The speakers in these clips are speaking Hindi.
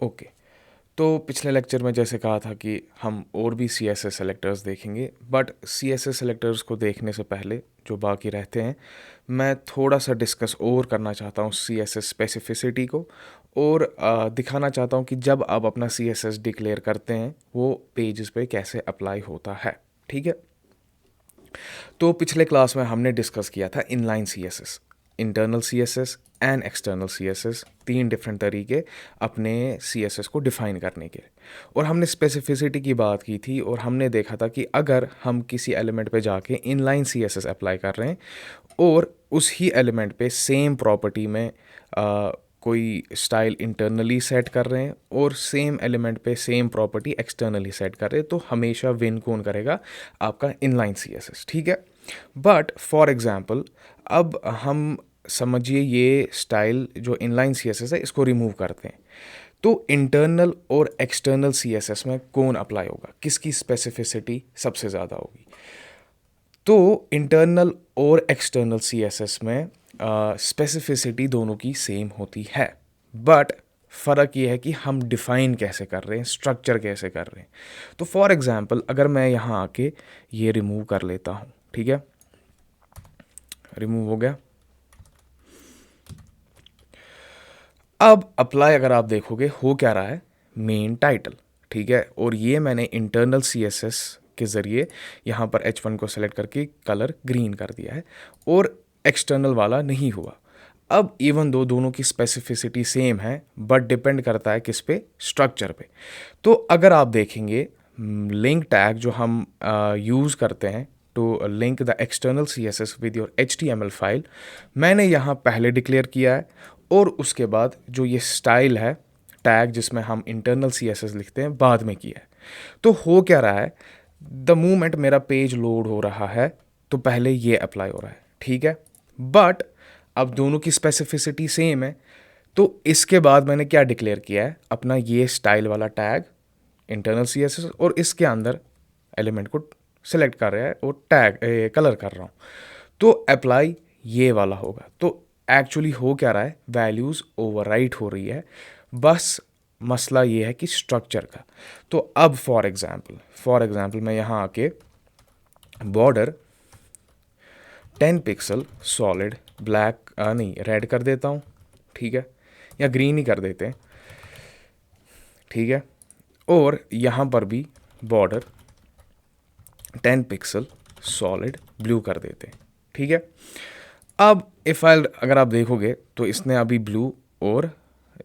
ओके, तो पिछले लेक्चर में जैसे कहा था कि हम और भी सी एस एस सेलेक्टर्स देखेंगे, but C S S selectors को देखने से पहले जो बाकी रहते हैं, मैं थोड़ा सा डिस्कस और करना चाहता हूँ सी एस एस स्पेसिफिसिटी को, और दिखाना चाहता हूँ कि जब आप अपना सी एस एस डिक्लेयर करते हैं वो पेजेस पे कैसे अप्लाई होता है। ठीक है, तो पिछले क्लास में हमने डिस्कस किया था inline C S S, internal C S S and external C S S, तीन डिफरेंट तरीके अपने सी एस एस को डिफ़ाइन करने के। और हमने स्पेसिफिसिटी की बात की थी और हमने देखा था कि अगर हम किसी एलिमेंट पे जाके inline C S S apply कर रहे हैं और उस ही एलिमेंट पे सेम प्रॉपर्टी में कोई स्टाइल इंटरनली सेट कर रहे हैं और सेम एलिमेंट पे सेम प्रॉपर्टी एक्सटर्नली सेट कर रहे हैं, तो हमेशा विन कौन करेगा? आपका इनलाइन सी एस एस। ठीक है, बट फॉर एग्जांपल अब हम समझिए ये स्टाइल जो इनलाइन सी एस एस है इसको रिमूव करते हैं, तो इंटरनल और एक्सटर्नल सी एस एस में कौन अप्लाई होगा, किसकी स्पेसिफिसिटी सबसे ज़्यादा होगी? तो इंटरनल और एक्सटर्नल सी एस एस में स्पेसिफिसिटी दोनों की सेम होती है, बट फ़र्क ये है कि हम डिफ़ाइन कैसे कर रहे हैं, स्ट्रक्चर कैसे कर रहे हैं। तो फॉर एग्ज़ाम्पल अगर मैं यहाँ आके ये रिमूव कर लेता हूँ, ठीक है, रिमूव हो गया। अब अप्लाई अगर आप देखोगे हो क्या रहा है, मेन टाइटल। ठीक है, और ये मैंने इंटरनल सी एस एस के ज़रिए यहाँ पर H1 को सेलेक्ट करके कलर ग्रीन कर दिया है और एक्सटर्नल वाला नहीं हुआ। अब इवन दो दोनों की स्पेसिफिसिटी सेम है, बट डिपेंड करता है किस पे, स्ट्रक्चर पे। तो अगर आप देखेंगे लिंक टैग जो हम यूज़ करते हैं to link the external C S S with your HTML file, मैंने यहाँ पहले डिक्लेयर किया है और उसके बाद जो ये स्टाइल है टैग जिसमें हम इंटरनल सी एस एस लिखते हैं बाद में किया है। तो हो क्या रहा है, द मोमेंट मेरा पेज लोड हो रहा है तो पहले ये अप्लाई हो रहा है। ठीक है, बट अब दोनों की स्पेसिफिसिटी सेम है, तो इसके बाद मैंने क्या डिक्लेयर किया है, अपना ये स्टाइल वाला tag internal C S S, और इसके अंदर एलिमेंट को सिलेक्ट कर रहा है और टैग कलर कर रहा हूँ, तो अप्लाई ये वाला होगा। तो एक्चुअली हो क्या रहा है, वैल्यूज़ ओवरराइट हो रही है, बस मसला ये है कि स्ट्रक्चर का। तो अब फॉर एग्जांपल मैं यहाँ आके बॉर्डर 10 पिक्सल सॉलिड ब्लैक नहीं रेड कर देता हूँ, ठीक है, या ग्रीन ही कर देते हैं, ठीक है, और यहाँ पर भी बॉर्डर 10 पिक्सल सॉलिड ब्लू कर देते हैं। ठीक है, अब अगर आप देखोगे तो इसने अभी ब्लू और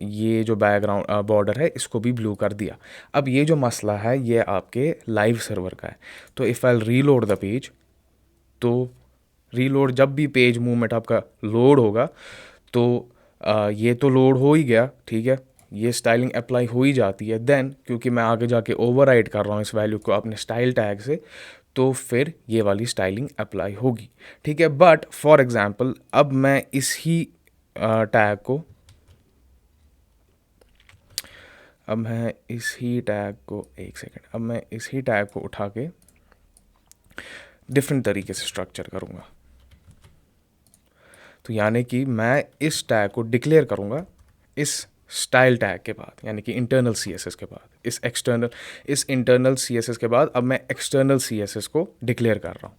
ये जो बैकग्राउंड बॉर्डर है इसको भी ब्लू कर दिया। अब ये जो मसला है ये आपके लाइव सर्वर का है। तो if I reload the page, तो रीलोड जब भी पेज मूवमेंट आपका लोड होगा तो ये तो लोड हो ही गया, ठीक है, ये स्टाइलिंग अप्लाई हो ही जाती है। देन क्योंकि मैं आगे जाके ओवरराइड कर रहा हूँ इस वैल्यू को अपने स्टाइल टैग से, तो फिर ये वाली स्टाइलिंग अप्लाई होगी। ठीक है, बट फॉर एग्जांपल अब मैं इस ही टैग को एक सेकेंड, अब मैं इस ही टैग को उठा के डिफरेंट तरीके से स्ट्रक्चर करूँगा। तो यानी कि मैं इस टैग को डिक्लेयर करूँगा इस स्टाइल टैग के बाद, यानी कि इंटरनल सी एस एस के बाद, इस इंटरनल सी एस एस के बाद अब मैं एक्सटर्नल सी एस एस को डिक्लेयर कर रहा हूँ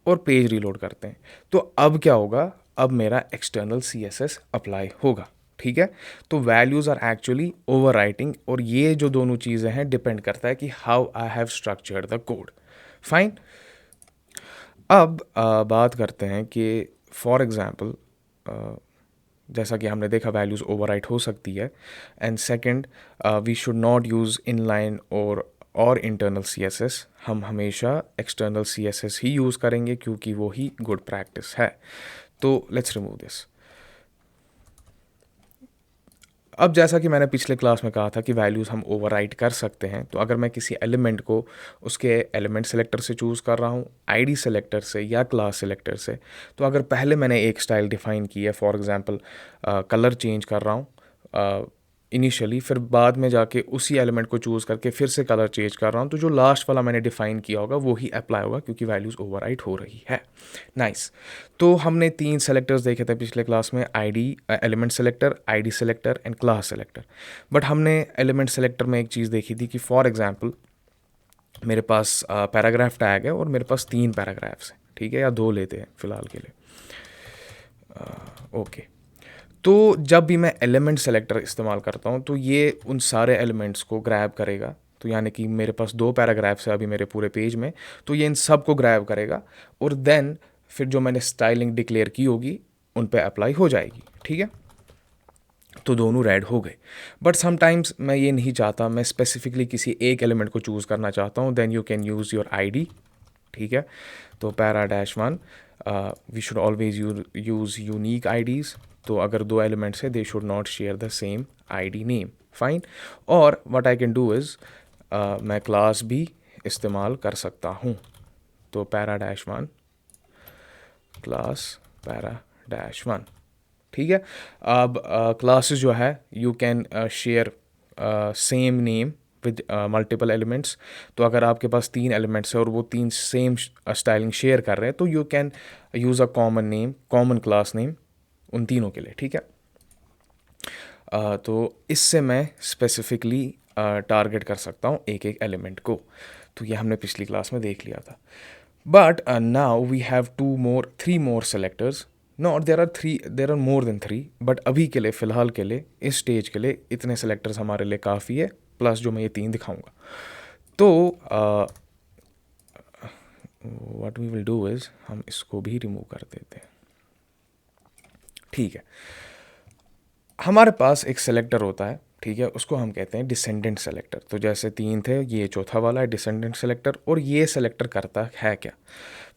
और पेज रीलोड करते हैं। तो अब क्या होगा, अब मेरा external C S S apply होगा। ठीक है, तो values are actually over writing, और ये जो दोनों चीज़ें हैं डिपेंड करता है कि how I have structured the code. Fine, अब बात करते हैं कि फॉर एग्ज़ाम्पल जैसा कि हमने देखा वैल्यूज़ ओवरराइट हो सकती है, and second we should not use inline और इंटरनल सी एस एस, हम हमेशा एक्सटर्नल सी एस एस ही यूज़ करेंगे क्योंकि वो ही गुड प्रैक्टिस है। तो लेट्स रिमूव दिस। अब जैसा कि मैंने पिछले क्लास में कहा था कि वैल्यूज़ हम ओवरराइट कर सकते हैं, तो अगर मैं किसी एलिमेंट को उसके एलिमेंट सेलेक्टर से चूज़ कर रहा हूँ, आईडी सेलेक्टर से या क्लास सेलेक्टर से, तो अगर पहले मैंने एक स्टाइल डिफ़ाइन की है, फॉर एग्जांपल कलर चेंज कर रहा हूँ इनिशियली, फिर बाद में जाके उसी एलिमेंट को चूज़ करके फिर से कलर चेंज कर रहा हूँ, तो जो लास्ट वाला मैंने डिफाइन किया होगा वो ही अप्लाई होगा, क्योंकि वैल्यूज़ ओवरराइट हो रही है। नाइस। तो हमने 3 सेलेक्टर्स देखे थे पिछले क्लास में, ID, element selector, ID selector and class selector. But हमने एलिमेंट सेलेक्टर में एक चीज़ देखी थी कि फॉर एग्जांपल मेरे पास पैराग्राफ टैग है और मेरे पास 3 पैराग्राफ्स हैं, ठीक है, या 2 लेते हैं फ़िलहाल के लिए। ओके, तो जब भी मैं एलिमेंट सेलेक्टर इस्तेमाल करता हूँ तो ये उन सारे एलिमेंट्स को ग्रैब करेगा। तो यानी कि मेरे पास 2 पैराग्राफ्स है अभी मेरे पूरे पेज में, तो ये इन सब को ग्रैब करेगा और देन फिर जो मैंने स्टाइलिंग डिक्लेयर की होगी उन पे अप्लाई हो जाएगी, ठीक है। तो दोनों रेड हो गए। बट समटाइम्स मैं ये नहीं चाहता, मैं स्पेसिफिकली किसी एक एलिमेंट को चूज़ करना चाहता हूँ, then you can use your ID, ठीक है। तो para one we should always use unique IDs. तो अगर 2 एलिमेंट्स है, they should not share the same ID name, fine. और what I can do is मैं क्लास भी इस्तेमाल कर सकता हूँ। तो पैरा-1 क्लास पैरा-1, ठीक है। अब क्लासेस जो है you can share same name with multiple elements. तो अगर आपके पास 3 एलिमेंट्स है और वो 3 सेम स्टाइलिंग शेयर कर रहे हैं, तो you can use a common name, common class name उन तीनों के लिए, ठीक है। तो इससे मैं स्पेसिफिकली टारगेट कर सकता हूँ एक एक एलिमेंट को। तो ये हमने पिछली क्लास में देख लिया था। But now we have 3 more selectors. Not there are more than 3, but अभी के लिए, फ़िलहाल के लिए, इस स्टेज के लिए इतने सेलेक्टर्स हमारे लिए काफ़ी है, प्लस जो मैं ये 3 दिखाऊंगा। तो what we will do is हम इसको भी रिमूव कर देते हैं, ठीक है। हमारे पास एक सेलेक्टर होता है, ठीक है, उसको हम कहते हैं डिसेंडेंट सेलेक्टर। तो जैसे 3 थे, ये चौथा वाला है डिसेंडेंट सेलेक्टर। और ये सेलेक्टर करता है क्या?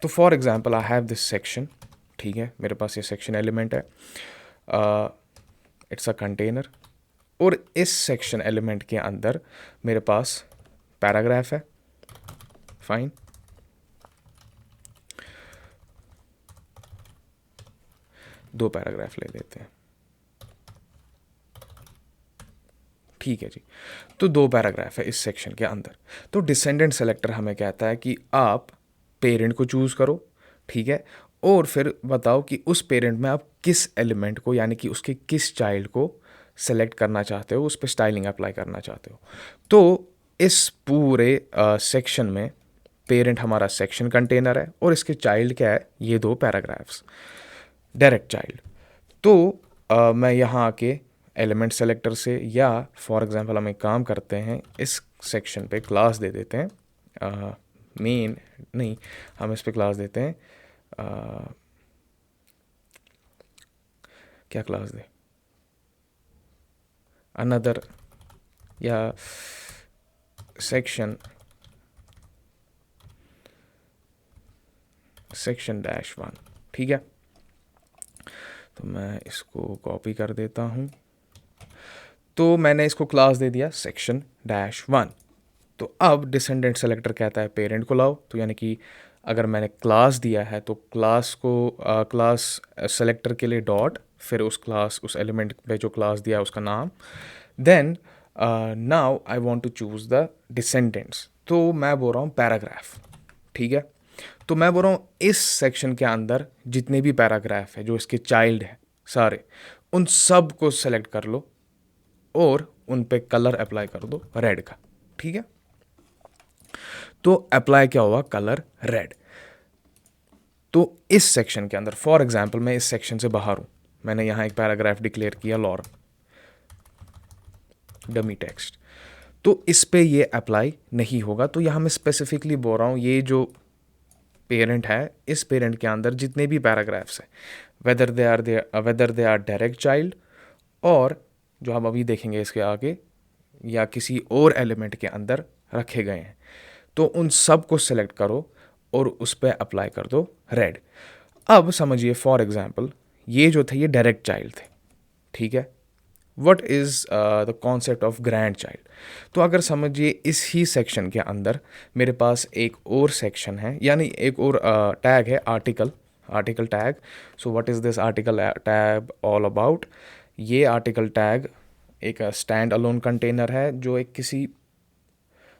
तो for example I have this section, ठीक है, मेरे पास ये सेक्शन एलिमेंट है, इट्स अ कंटेनर। और इस सेक्शन एलिमेंट के अंदर मेरे पास पैराग्राफ है, फाइन। दो पैराग्राफ ले लेते हैं, ठीक है जी। तो 2 पैराग्राफ है इस सेक्शन के अंदर। तो डिसेंडेंट सेलेक्टर हमें कहता है कि आप पेरेंट को चूज़ करो, ठीक है, और फिर बताओ कि उस पेरेंट में आप किस एलिमेंट को, यानी कि उसके किस चाइल्ड को सेलेक्ट करना चाहते हो, उस पर स्टाइलिंग अप्लाई करना चाहते हो। तो इस पूरे सेक्शन में पेरेंट हमारा सेक्शन कंटेनर है और इसके चाइल्ड क्या है, ये 2 पैराग्राफ्स, डायरेक्ट चाइल्ड। तो मैं यहाँ आके एलिमेंट सेलेक्टर से, या फॉर एग्जांपल हम एक काम करते हैं, इस सेक्शन पे क्लास दे देते हैं, मेन नहीं, हम इस पे क्लास देते हैं, क्या क्लास दे, अनदर, या सेक्शन -1, ठीक है। तो मैं इसको कॉपी कर देता हूँ। तो मैंने इसको क्लास दे दिया -1। तो अब डिसेंडेंट सेलेक्टर कहता है पेरेंट को लाओ। तो यानी कि अगर मैंने क्लास दिया है तो क्लास को, क्लास सेलेक्टर के लिए डॉट, फिर उस क्लास, उस एलिमेंट पे जो क्लास दिया है उसका नाम, then now I want to choose the descendants. तो मैं बोल रहा हूँ पैराग्राफ, ठीक है। तो मैं बोल रहा हूँ इस सेक्शन के अंदर जितने भी पैराग्राफ है जो इसके चाइल्ड है सारे, उन सब को सेलेक्ट कर लो और उन पे कलर अप्लाई कर दो रेड का, ठीक है। तो अप्लाई क्या हुआ, कलर रेड। तो इस सेक्शन के अंदर, फॉर एग्जांपल मैं इस सेक्शन से बाहर हूं, मैंने यहां एक पैराग्राफ डिक्लेयर किया लॉरन, डमी टेक्स्ट, तो इस पे ये अप्लाई नहीं होगा। तो यहां मैं स्पेसिफिकली बोल रहा हूं ये जो पेरेंट है, इस पेरेंट के अंदर जितने भी पैराग्राफ्स हैं, whether they are direct child, और जो हम अभी देखेंगे इसके आगे, या किसी और एलिमेंट के अंदर रखे गए हैं, तो उन सब को सेलेक्ट करो और उस पर अप्लाई कर दो रेड। अब समझिए फॉर एग्जांपल ये जो थे ये डायरेक्ट चाइल्ड थे, ठीक है। What is the concept of grand child? तो अगर समझिए इस ही सेक्शन के अंदर मेरे पास एक और सेक्शन है, यानी एक और टैग है, article tag. So what is this article tag all about? ये आर्टिकल टैग एक स्टैंड अलोन कंटेनर है जो एक किसी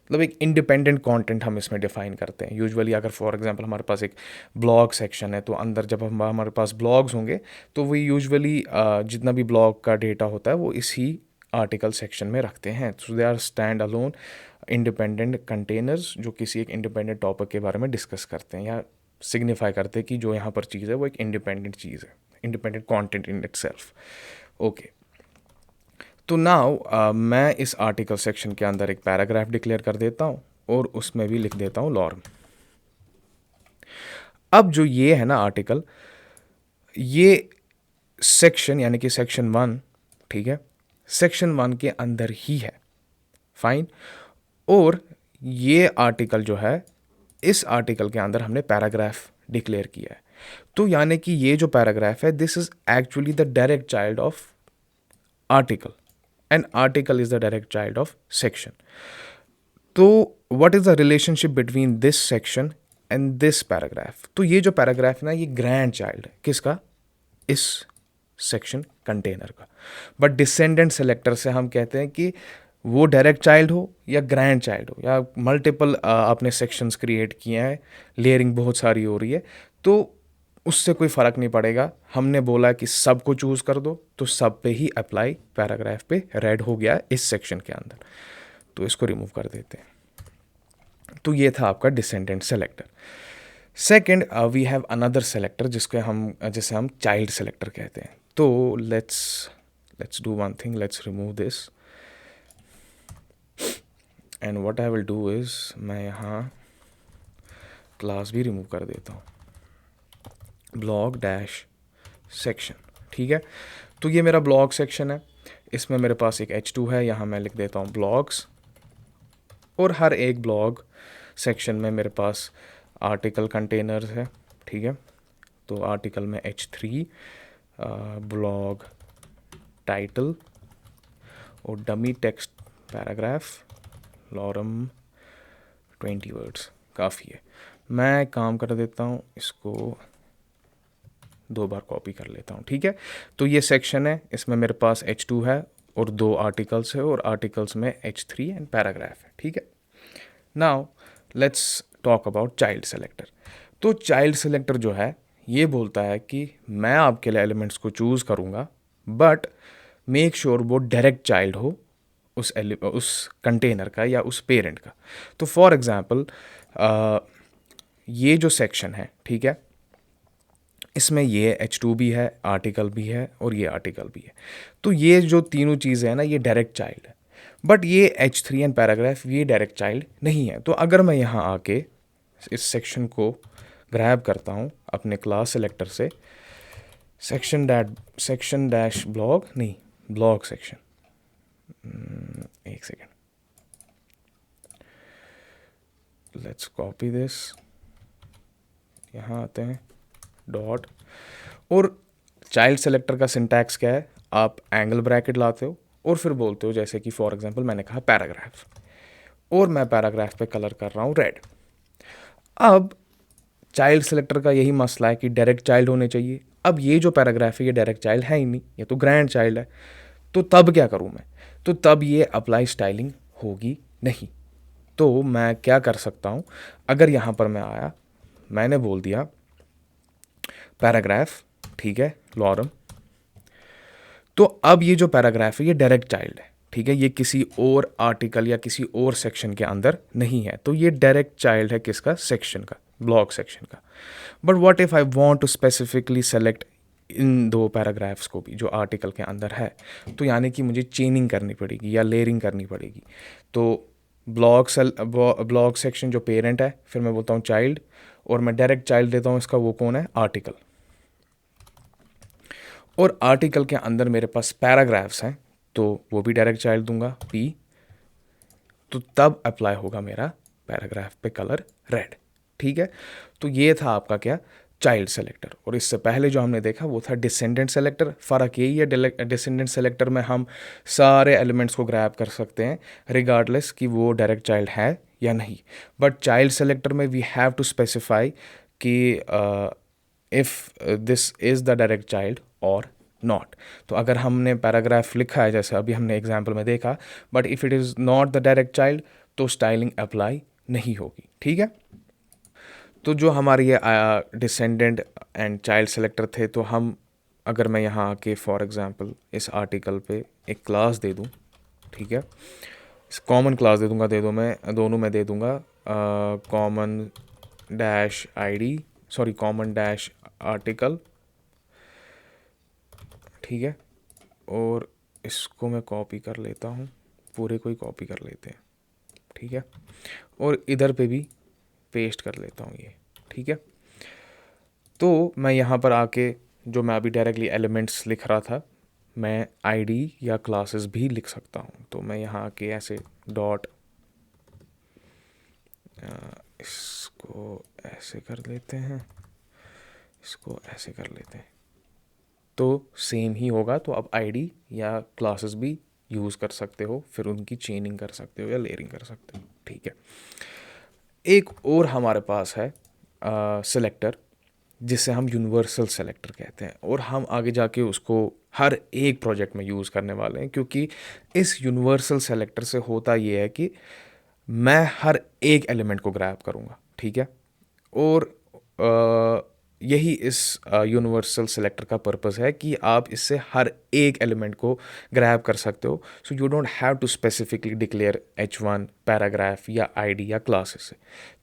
मतलब एक इंडिपेंडेंट कंटेंट हम इसमें डिफाइन करते हैं। यूजुअली अगर फॉर एग्जांपल हमारे पास एक ब्लॉग सेक्शन है तो अंदर जब हमारे पास ब्लॉग्स होंगे तो वो यूजुअली जितना भी ब्लॉग का डेटा होता है वो इसी आर्टिकल सेक्शन में रखते हैं। So they are stand alone independent containers जो किसी एक इंडिपेंडेंट टॉपिक के बारे में डिस्कस करते हैं या सिग्निफाई करते हैं कि जो यहाँ पर चीज़ है वो एक इंडिपेंडेंट चीज़ है, independent content in itself. Okay, तो नाउ मैं इस आर्टिकल सेक्शन के अंदर एक पैराग्राफ डिक्लेयर कर देता हूँ और उसमें भी लिख देता हूँ लॉर्म। अब जो ये है ना आर्टिकल, ये सेक्शन यानी कि सेक्शन 1, ठीक है, सेक्शन 1 के अंदर ही है, फाइन। और ये आर्टिकल जो है, इस आर्टिकल के अंदर हमने पैराग्राफ डिक्लेयर किया है। तो यानी कि ये जो पैराग्राफ है, this is actually the direct child of article and article is the direct child of section. तो what is the relationship between this section and this paragraph? तो ये जो पैराग्राफ ना, ये ग्रैंड चाइल्ड है किसका? इस सेक्शन कंटेनर का। बट डिसेंडेंट सेलेक्टर से हम कहते हैं कि वो डायरेक्ट चाइल्ड हो या ग्रैंड चाइल्ड हो या मल्टीपल आपने सेक्शंस क्रिएट किए हैं, लेयरिंग बहुत सारी हो रही है, तो उससे कोई फ़र्क नहीं पड़ेगा। हमने बोला कि सब को चूज़ कर दो तो सब पे ही अप्लाई पैराग्राफ पे रेड हो गया इस सेक्शन के अंदर, तो इसको रिमूव कर देते हैं। तो ये था आपका descendant selector. Second, we have another selector जिसे हम चाइल्ड सेलेक्टर कहते हैं। तो let's do one thing, let's remove this and what I will do is मैं यहाँ क्लास भी रिमूव कर देता हूँ, ब्लॉग डैश सेक्शन, ठीक है। तो ये मेरा ब्लॉग सेक्शन है, इसमें मेरे पास एक H2 है, यहाँ मैं लिख देता हूँ ब्लॉग्स, और हर एक ब्लॉग सेक्शन में मेरे पास आर्टिकल कंटेनर्स है, ठीक है। तो आर्टिकल में H3, ब्लॉग टाइटल और dummy text paragraph, lorem 20 words काफ़ी है। मैं काम कर देता हूँ, इसको 2 बार कॉपी कर लेता हूँ, ठीक है। तो ये सेक्शन है, इसमें मेरे पास H2 है और 2 आर्टिकल्स है, और आर्टिकल्स में H3 एंड पैराग्राफ है, ठीक है। Now let's talk about child selector. तो चाइल्ड सेलेक्टर जो है ये बोलता है कि मैं आपके लिए एलिमेंट्स को चूज़ करूँगा, बट मेक श्योर वो डायरेक्ट चाइल्ड हो उस कंटेनर का या उस पेरेंट का। तो फॉर एग्जांपल ये जो सेक्शन है, ठीक है, इसमें ये H2 भी है, आर्टिकल भी है और ये आर्टिकल भी है। तो ये जो तीनों चीज़ें हैं ना, ये डायरेक्ट चाइल्ड है। बट ये H3 एंड पैराग्राफ ये डायरेक्ट चाइल्ड नहीं है। तो अगर मैं यहाँ आके इस सेक्शन को ग्रैब करता हूँ अपने क्लास सेलेक्टर से, सेक्शन डैश ब्लॉग नहीं, ब्लॉग सेक्शन, एक सेकेंड, लेट्स कॉपी दिस, यहाँ आते हैं डॉट, और चाइल्ड सेलेक्टर का सिंटैक्स क्या है? आप एंगल ब्रैकेट लाते हो और फिर बोलते हो, जैसे कि फॉर एग्जांपल मैंने कहा पैराग्राफ, और मैं पैराग्राफ पे कलर कर रहा हूँ रेड। अब चाइल्ड सेलेक्टर का यही मसला है कि डायरेक्ट चाइल्ड होने चाहिए। अब ये जो पैराग्राफ है ये डायरेक्ट चाइल्ड है ही नहीं, ये तो ग्रैंड चाइल्ड है। तो तब क्या करूँ मैं? तो तब ये अप्लाई स्टाइलिंग होगी नहीं। तो मैं क्या कर सकता हूँ, अगर यहाँ पर मैं आया, मैंने बोल दिया पैराग्राफ, ठीक है, लॉरम, तो अब ये जो पैराग्राफ है ये डायरेक्ट चाइल्ड है, ठीक है, ये किसी और आर्टिकल या किसी और सेक्शन के अंदर नहीं है। तो ये डायरेक्ट चाइल्ड है किसका? सेक्शन का, ब्लॉग सेक्शन का। But what if I want to specifically select इन 2 पैराग्राफ्स को भी जो आर्टिकल के अंदर है, तो यानी कि मुझे चेनिंग करनी पड़ेगी या लेयरिंग करनी पड़ेगी। तो ब्लॉग सेक्शन जो पेरेंट है, फिर मैं बोलता हूँ चाइल्ड, और मैं डायरेक्ट चाइल्ड देता हूँ इसका, वो कौन है? आर्टिकल। और आर्टिकल के अंदर मेरे पास पैराग्राफ्स हैं, तो वो भी डायरेक्ट चाइल्ड दूंगा P। तो तब अप्लाई होगा मेरा पैराग्राफ पे कलर रेड, ठीक है। तो ये था आपका क्या? Child selector. और इससे पहले जो हमने देखा वो था डिसेंडेंट सेलेक्टर। फ़र्क यही है, डिसेंडेंट सेलेक्टर में हम सारे एलिमेंट्स को ग्रैब कर सकते हैं रिगार्डलेस कि वो डायरेक्ट चाइल्ड है या नहीं। बट चाइल्ड सेलेक्टर में वी हैव टू स्पेसिफाई कि if this is the direct child और नॉट। तो अगर हमने पैराग्राफ लिखा है जैसे अभी हमने एग्जाम्पल में देखा, but if it is not the direct child तो स्टाइलिंग अप्लाई नहीं होगी, ठीक है। तो जो हमारे ये डिसेंडेंट एंड चाइल्ड सेलेक्टर थे, तो हम अगर मैं यहाँ आके फॉर एग्जांपल इस आर्टिकल पे एक क्लास दे दूँ, ठीक है, इस कॉमन क्लास दे दूँगा, दे दो मैं दोनों में दे दूँगा common dash ID, sorry common dash article, ठीक है। और इसको मैं कॉपी कर लेता हूँ, पूरे को ही कॉपी कर लेते हैं, ठीक है। और इधर पे भी पेस्ट कर लेता हूँ ये, ठीक है। तो मैं यहाँ पर आके जो मैं अभी डायरेक्टली एलिमेंट्स लिख रहा था, मैं आईडी या क्लासेस भी लिख सकता हूँ। तो मैं यहाँ आके ऐसे डॉट इसको ऐसे कर लेते हैं, इसको ऐसे कर लेते हैं, तो सेम ही होगा। तो अब आईडी या क्लासेस भी यूज़ कर सकते हो, फिर उनकी चेनिंग कर सकते हो या लेयरिंग कर सकते हो, ठीक है। एक और हमारे पास है सेलेक्टर, जिसे हम यूनिवर्सल सेलेक्टर कहते हैं, और हम आगे जाके उसको हर एक प्रोजेक्ट में यूज़ करने वाले हैं, क्योंकि इस यूनिवर्सल सेलेक्टर से होता ये है कि मैं हर एक एलिमेंट को ग्रैब करूँगा, ठीक है। और यही इस यूनिवर्सल सेलेक्टर का पर्पस है कि आप इससे हर एक एलिमेंट को ग्रैब कर सकते हो। So you don't have to specifically declare H1 paragraph या आईडी या क्लासेस से।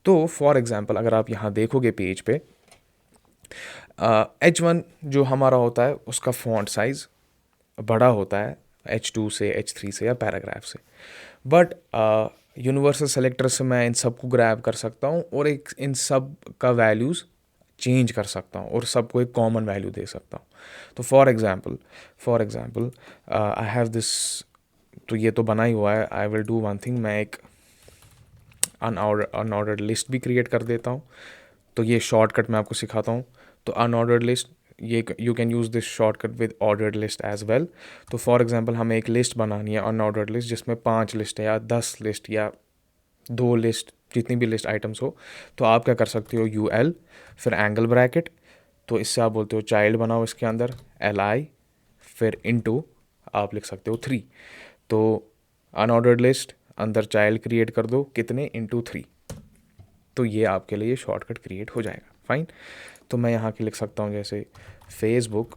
तो फॉर एग्जांपल अगर आप यहाँ देखोगे पेज पे, H1 जो हमारा होता है उसका फॉन्ट साइज़ बड़ा होता है H2 से, H3 से या पैराग्राफ से, बट यूनिवर्सल सेलेक्टर से मैं इन सब को ग्रैब कर सकता हूँ और एक इन सब का वैल्यूज़ चेंज कर सकता हूँ और सबको एक कॉमन वैल्यू दे सकता हूँ। तो for example I have this, तो ये तो बना ही हुआ है। आई विल डू वन थिंग, मैं एक अनऑर्डर्ड लिस्ट भी क्रिएट कर देता हूँ। तो ये शॉर्टकट मैं आपको सिखाता हूँ। तो अनऑर्डर्ड लिस्ट, ये you can use this shortcut with ordered list as well. तो फॉर एग्जांपल हमें एक लिस्ट बनानी है अनऑर्डर्ड लिस्ट, जिसमें 5 लिस्ट है या 10 लिस्ट या 2 लिस्ट, जितनी भी लिस्ट आइटम्स हो। तो आप क्या कर सकते हो, UL फिर एंगल ब्रैकेट, तो इससे आप बोलते हो चाइल्ड बनाओ इसके अंदर LI, फिर इनटू आप लिख सकते हो 3। तो अनऑर्डर्ड लिस्ट अंदर चाइल्ड क्रिएट कर दो, कितने, इनटू 3। तो ये आपके लिए शॉर्टकट क्रिएट हो जाएगा, फाइन। तो मैं यहाँ की लिख सकता हूँ जैसे फेसबुक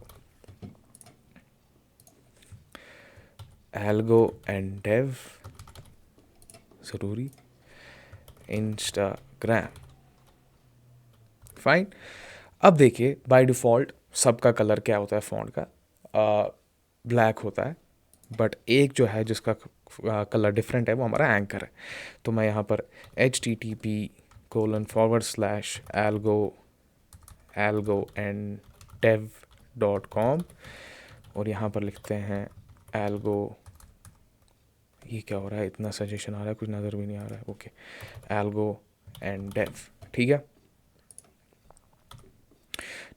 एल्गो एंड डेव, ज़रूरी, इंस्टाग्राम, फाइन। अब देखिए बाय डिफ़ॉल्ट सबका कलर क्या होता है फ़ॉन्ट का, ब्लैक होता है, बट एक जो है जिसका कलर डिफरेंट है वो हमारा एंकर है। तो मैं यहाँ पर http://algo_and_dev.com और यहाँ पर लिखते हैं एल्गो, ये क्या हो रहा है, इतना सजेशन आ रहा है, कुछ नज़र भी नहीं आ रहा है, ओके, एल्गो एंड डेव, ठीक है,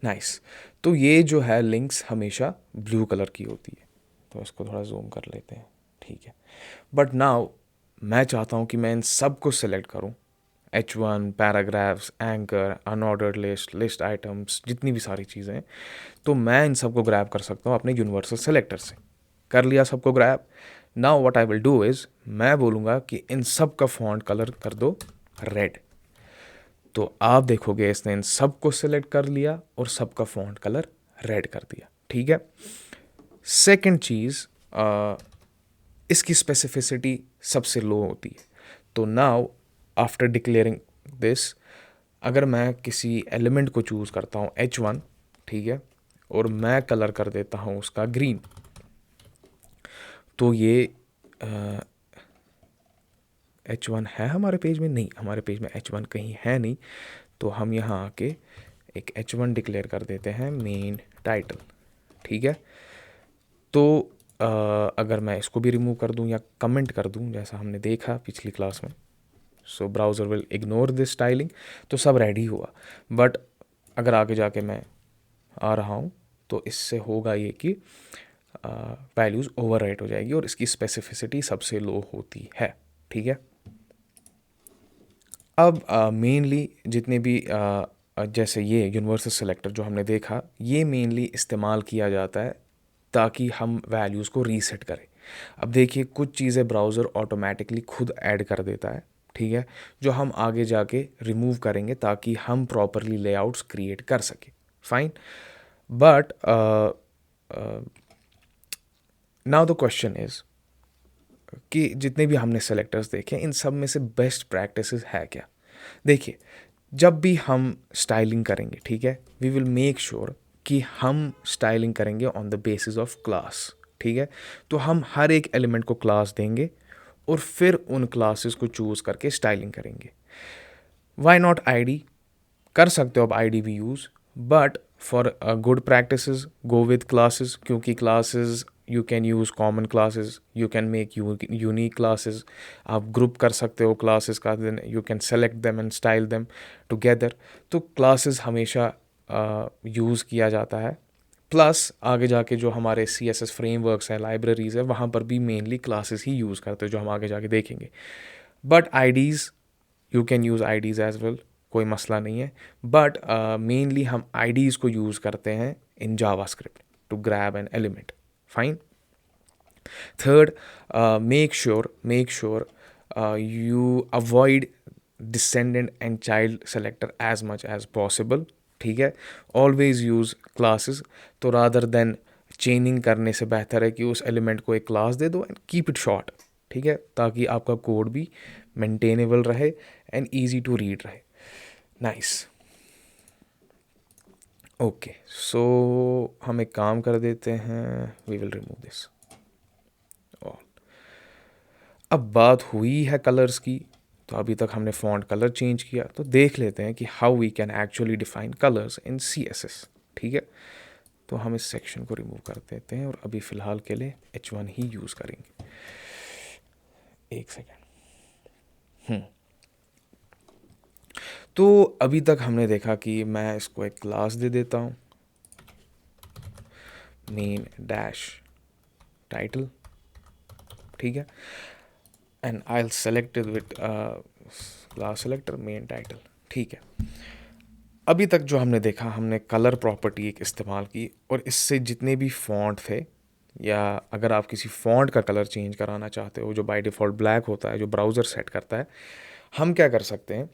नाइस। तो ये जो है लिंक्स हमेशा ब्लू कलर की होती है, तो इसको थोड़ा जूम कर लेते हैं, ठीक है। बट नाउ मैं चाहता हूँ कि मैं इन सब को सिलेक्ट करूँ, H1 paragraphs, anchor, unordered list, list items, जितनी भी सारी चीज़ें हैं, तो मैं इन सबको ग्रैब कर सकता हूँ अपने यूनिवर्सल सेलेक्टर से। कर लिया सबको grab, now what I will do is, मैं बोलूँगा कि इन सब का फॉन्ट कलर कर दो रेड। तो आप देखोगे इसने इन सब को सिलेक्ट कर लिया और सबका फॉन्ट कलर रेड कर दिया, ठीक है। सेकंड चीज़, इसकी स्पेसिफिसिटी सबसे लो होती है। तो नाउ आफ्टर डिक्लेयरिंग दिस, अगर मैं किसी एलिमेंट को चूज़ करता हूँ H1, ठीक है, और मैं कलर कर देता हूँ उसका ग्रीन, तो ये H1 है हमारे पेज में, नहीं, हमारे पेज में H1 कहीं है नहीं। तो हम यहाँ आके एक H1 डिक्लेयर कर देते हैं मेन टाइटल, ठीक है। तो अगर मैं इसको भी रिमूव कर दूँ या कमेंट कर दूँ जैसा हमने देखा पिछली क्लास में, so browser will ignore this styling, तो सब रेडी हुआ। बट अगर आगे जाके मैं आ रहा हूँ तो इससे होगा ये कि वैल्यूज़ ओवरराइट हो जाएगी और इसकी स्पेसिफिसिटी सबसे लो होती है, ठीक है। अब मेनली जितने भी जैसे ये यूनिवर्सल सेलेक्टर जो हमने देखा, ये मेनली इस्तेमाल किया जाता है ताकि हम वैल्यूज़ को रीसेट करें। अब देखिए कुछ चीज़ें ब्राउज़र ऑटोमेटिकली खुद ऐड कर देता है, ठीक है, जो हम आगे जाके रिमूव करेंगे ताकि हम प्रॉपरली लेआउट्स क्रिएट कर सकें। Fine, but now the question is कि जितने भी हमने सेलेक्टर्स देखे इन सब में से बेस्ट प्रैक्टिसेस है क्या। देखिए जब भी हम स्टाइलिंग करेंगे, ठीक है, वी विल मेक श्योर कि हम स्टाइलिंग करेंगे on the basis of class, ठीक है। तो हम हर एक एलिमेंट को क्लास देंगे और फिर उन क्लासेस को चूज़ करके स्टाइलिंग करेंगे। वाई नॉट आईडी, कर सकते हो आप आईडी भी use, but for good practices go with classes, क्योंकि classes you can use common classes, you can make unique classes, आप ग्रुप कर सकते हो क्लासेस का, then you can select them and style them together. तो क्लासेस हमेशा यूज़ किया जाता है। प्लस आगे जाके जो हमारे CSS फ्रेमवर्क्स हैं, लाइब्रेरीज़ है, वहाँ पर भी मेनली क्लासेस ही यूज़ करते हैं, जो हम आगे जाके देखेंगे। But IDs, you can use IDs as well, कोई मसला नहीं है। बट मेनली हम आईडीज़ को यूज़ करते हैं in JavaScript to grab an element. Fine. Third, make sure you avoid descendant and child selector as much as possible, ठीक है। ऑलवेज यूज़ क्लासेस, तो रादर देन चेनिंग करने से बेहतर है कि उस एलिमेंट को एक क्लास दे दो एंड कीप इट शॉर्ट, ठीक है, ताकि आपका कोड भी मेंटेनेबल रहे एंड ईजी टू रीड रहे। नाइस, ओके, सो हम एक काम कर देते हैं, we will remove this all. अब बात हुई है कलर्स की, तो अभी तक हमने फॉन्ट कलर चेंज किया, तो देख लेते हैं कि how we can actually define colours in CSS, ठीक है। तो हम इस सेक्शन को रिमूव कर देते हैं और अभी फ़िलहाल के लिए H1 ही यूज़ करेंगे। एक सेकेंड। तो अभी तक हमने देखा कि मैं इसको एक क्लास दे देता हूँ, मेन डैश टाइटल, ठीक है, and I will select it with class selector main title, ठीक है। अभी तक जो हमने देखा, हमने कलर प्रॉपर्टी एक इस्तेमाल की और इससे जितने भी फॉन्ट थे, या अगर आप किसी फॉन्ट का कलर चेंज कराना चाहते हो जो बाय डिफ़ॉल्ट ब्लैक होता है, जो ब्राउज़र सेट करता है, हम क्या कर सकते हैं,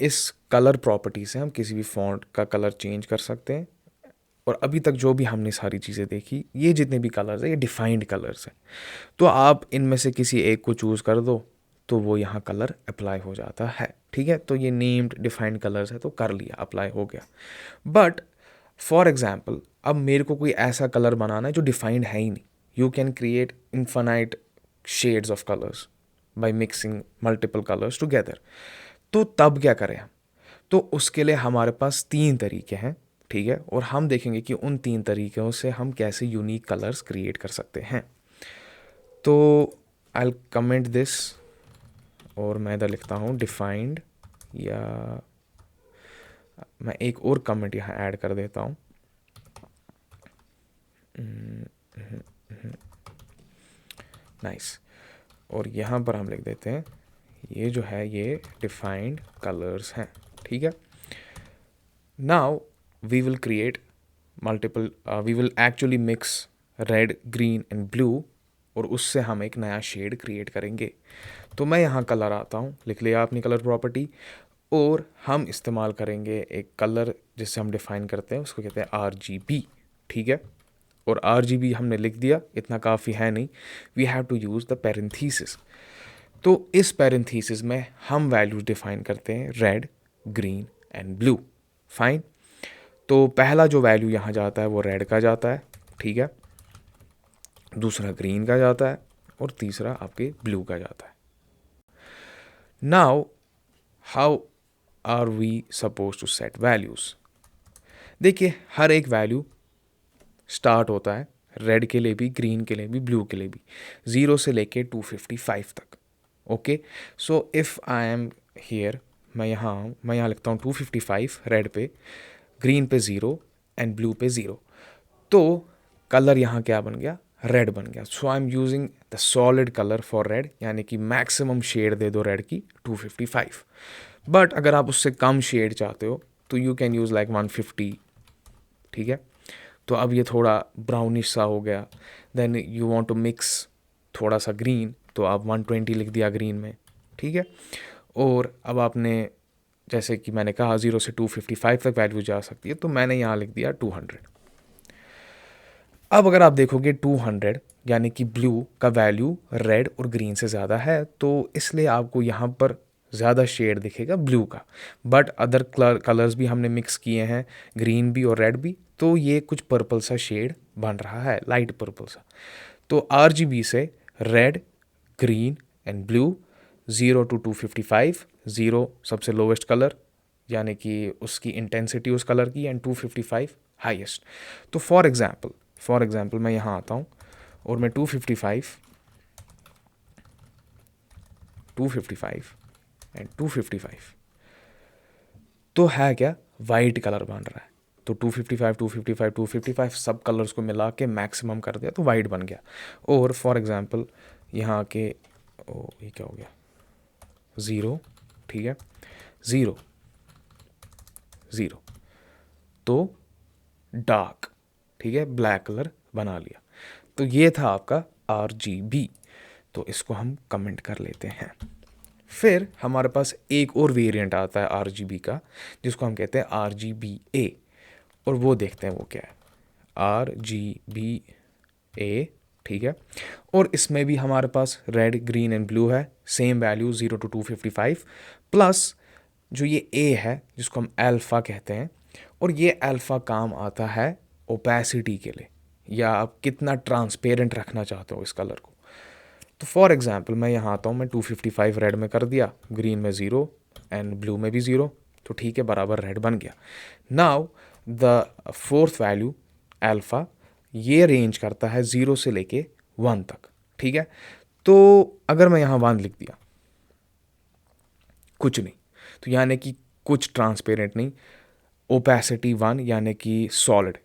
इस कलर प्रॉपर्टी से हम किसी भी फॉन्ट का कलर चेंज कर सकते हैं। और अभी तक जो भी हमने सारी चीज़ें देखी, ये जितने भी कलर्स हैं ये डिफाइंड कलर्स हैं। तो आप इनमें से किसी एक को चूज़ कर दो तो वो यहाँ कलर अप्लाई हो जाता है, ठीक है। तो ये नेम्ड डिफाइंड कलर्स है, तो कर लिया, अप्लाई हो गया। बट फॉर एग्जाम्पल अब मेरे को कोई ऐसा कलर बनाना है जो डिफाइंड है ही नहीं। You can create infinite shades of colours by mixing multiple colours together. तो तब क्या करें हम, तो उसके लिए हमारे पास 3 तरीके हैं, ठीक है, और हम देखेंगे कि उन 3 तरीक़ों से हम कैसे यूनिक कलर्स क्रिएट कर सकते हैं। तो आई विल कमेंट दिस, और मैं इधर लिखता हूँ डिफाइंड, या मैं एक और कमेंट यहाँ ऐड कर देता हूँ, नाइस। और यहाँ पर हम लिख देते हैं ये जो है ये डिफाइंड कलर्स हैं, ठीक है। Now we will create multiple, we will actually mix red, green and blue, और उससे हम एक नया शेड क्रिएट करेंगे। तो मैं यहाँ कलर आता हूँ, लिख लिया आपने कलर प्रॉपर्टी, और हम इस्तेमाल करेंगे एक कलर जिससे हम डिफ़ाइन करते हैं, उसको कहते हैं RGB, ठीक है। और RGB हमने लिख दिया, इतना काफ़ी है नहीं, we have to use the parenthesis. तो इस पैरेंथीसिस में हम वैल्यूज डिफ़ाइन करते हैं red, green and blue. Fine. तो पहला जो वैल्यू यहाँ जाता है वो रेड का जाता है, ठीक है, दूसरा ग्रीन का जाता है, और तीसरा आपके ब्लू का जाता है। Now how are we suppose to set values. देखिए हर एक वैल्यू स्टार्ट होता है रेड के लिए भी, ग्रीन के लिए भी, ब्लू के लिए भी, 0 से लेके 255 तक। Okay, so if I am here, मैं यहाँ लिखता हूँ 255 रेड पे, ग्रीन पे 0 एंड ब्लू पे 0। तो कलर यहाँ क्या बन गया, रेड बन गया। So I am using the solid colour for red, यानी कि मैक्सिमम शेड दे दो रेड की 255। बट अगर आप उससे कम शेड चाहते हो तो यू कैन यूज़ लाइक 150, ठीक है। तो अब ये थोड़ा ब्राउनिश सा हो गया, then you want to mix थोड़ा सा ग्रीन, तो आप 120 लिख दिया ग्रीन में, ठीक है। और अब आपने जैसे कि मैंने कहा 0 से 255 तक वैल्यू जा सकती है, तो मैंने यहाँ लिख दिया 200। अब अगर आप देखोगे 200 यानी कि ब्लू का वैल्यू रेड और ग्रीन से ज़्यादा है, तो इसलिए आपको यहाँ पर ज़्यादा शेड दिखेगा ब्लू का। बट अदर कलर्स भी हमने मिक्स किए हैं, ग्रीन भी और रेड भी, तो ये कुछ पर्पल सा शेड बन रहा है, लाइट पर्पल सा। तो RGB से red, green and blue, 0 to 255, 0 सबसे लोवेस्ट कलर यानी कि उसकी इंटेंसिटी उस कलर की, एंड 255 हाईएस्ट। तो फॉर एग्जांपल मैं यहाँ आता हूँ और मैं 255 एंड 255, तो है क्या, वाइट कलर बन रहा है। तो 255 255 255 सब कलर्स को मिला के मैक्सिमम कर दिया तो वाइट बन गया। और फॉर एग्जांपल यहाँ के, ओ ये क्या हो गया, 0, ठीक है, 0 0, तो डार्क, ठीक है, ब्लैक कलर बना लिया। तो ये था आपका RGB। तो इसको हम कमेंट कर लेते हैं। फिर हमारे पास एक और वेरिएंट आता है RGB का, जिसको हम कहते हैं RGBA, और वो देखते हैं वो क्या है, RGBA, ठीक है। और इसमें भी हमारे पास रेड, ग्रीन एंड ब्लू है, सेम वैल्यू 0 to 255, प्लस जो ये A है जिसको हम अल्फ़ा कहते हैं, और ये अल्फ़ा काम आता है ओपेसिटी के लिए, या आप कितना ट्रांसपेरेंट रखना चाहते हो इस कलर को। तो फॉर एग्जांपल मैं यहाँ आता हूँ, मैं 255 रेड में कर दिया, ग्रीन में 0 एंड ब्लू में भी 0, तो ठीक है, बराबर रेड बन गया। Now the fourth value alpha, ये रेंज करता है 0 से लेके 1 तक, ठीक है। तो अगर मैं यहाँ 1 लिख दिया, कुछ नहीं, तो यानी कि कुछ ट्रांसपेरेंट नहीं, ओपेसिटी 1 यानी कि सॉलिड।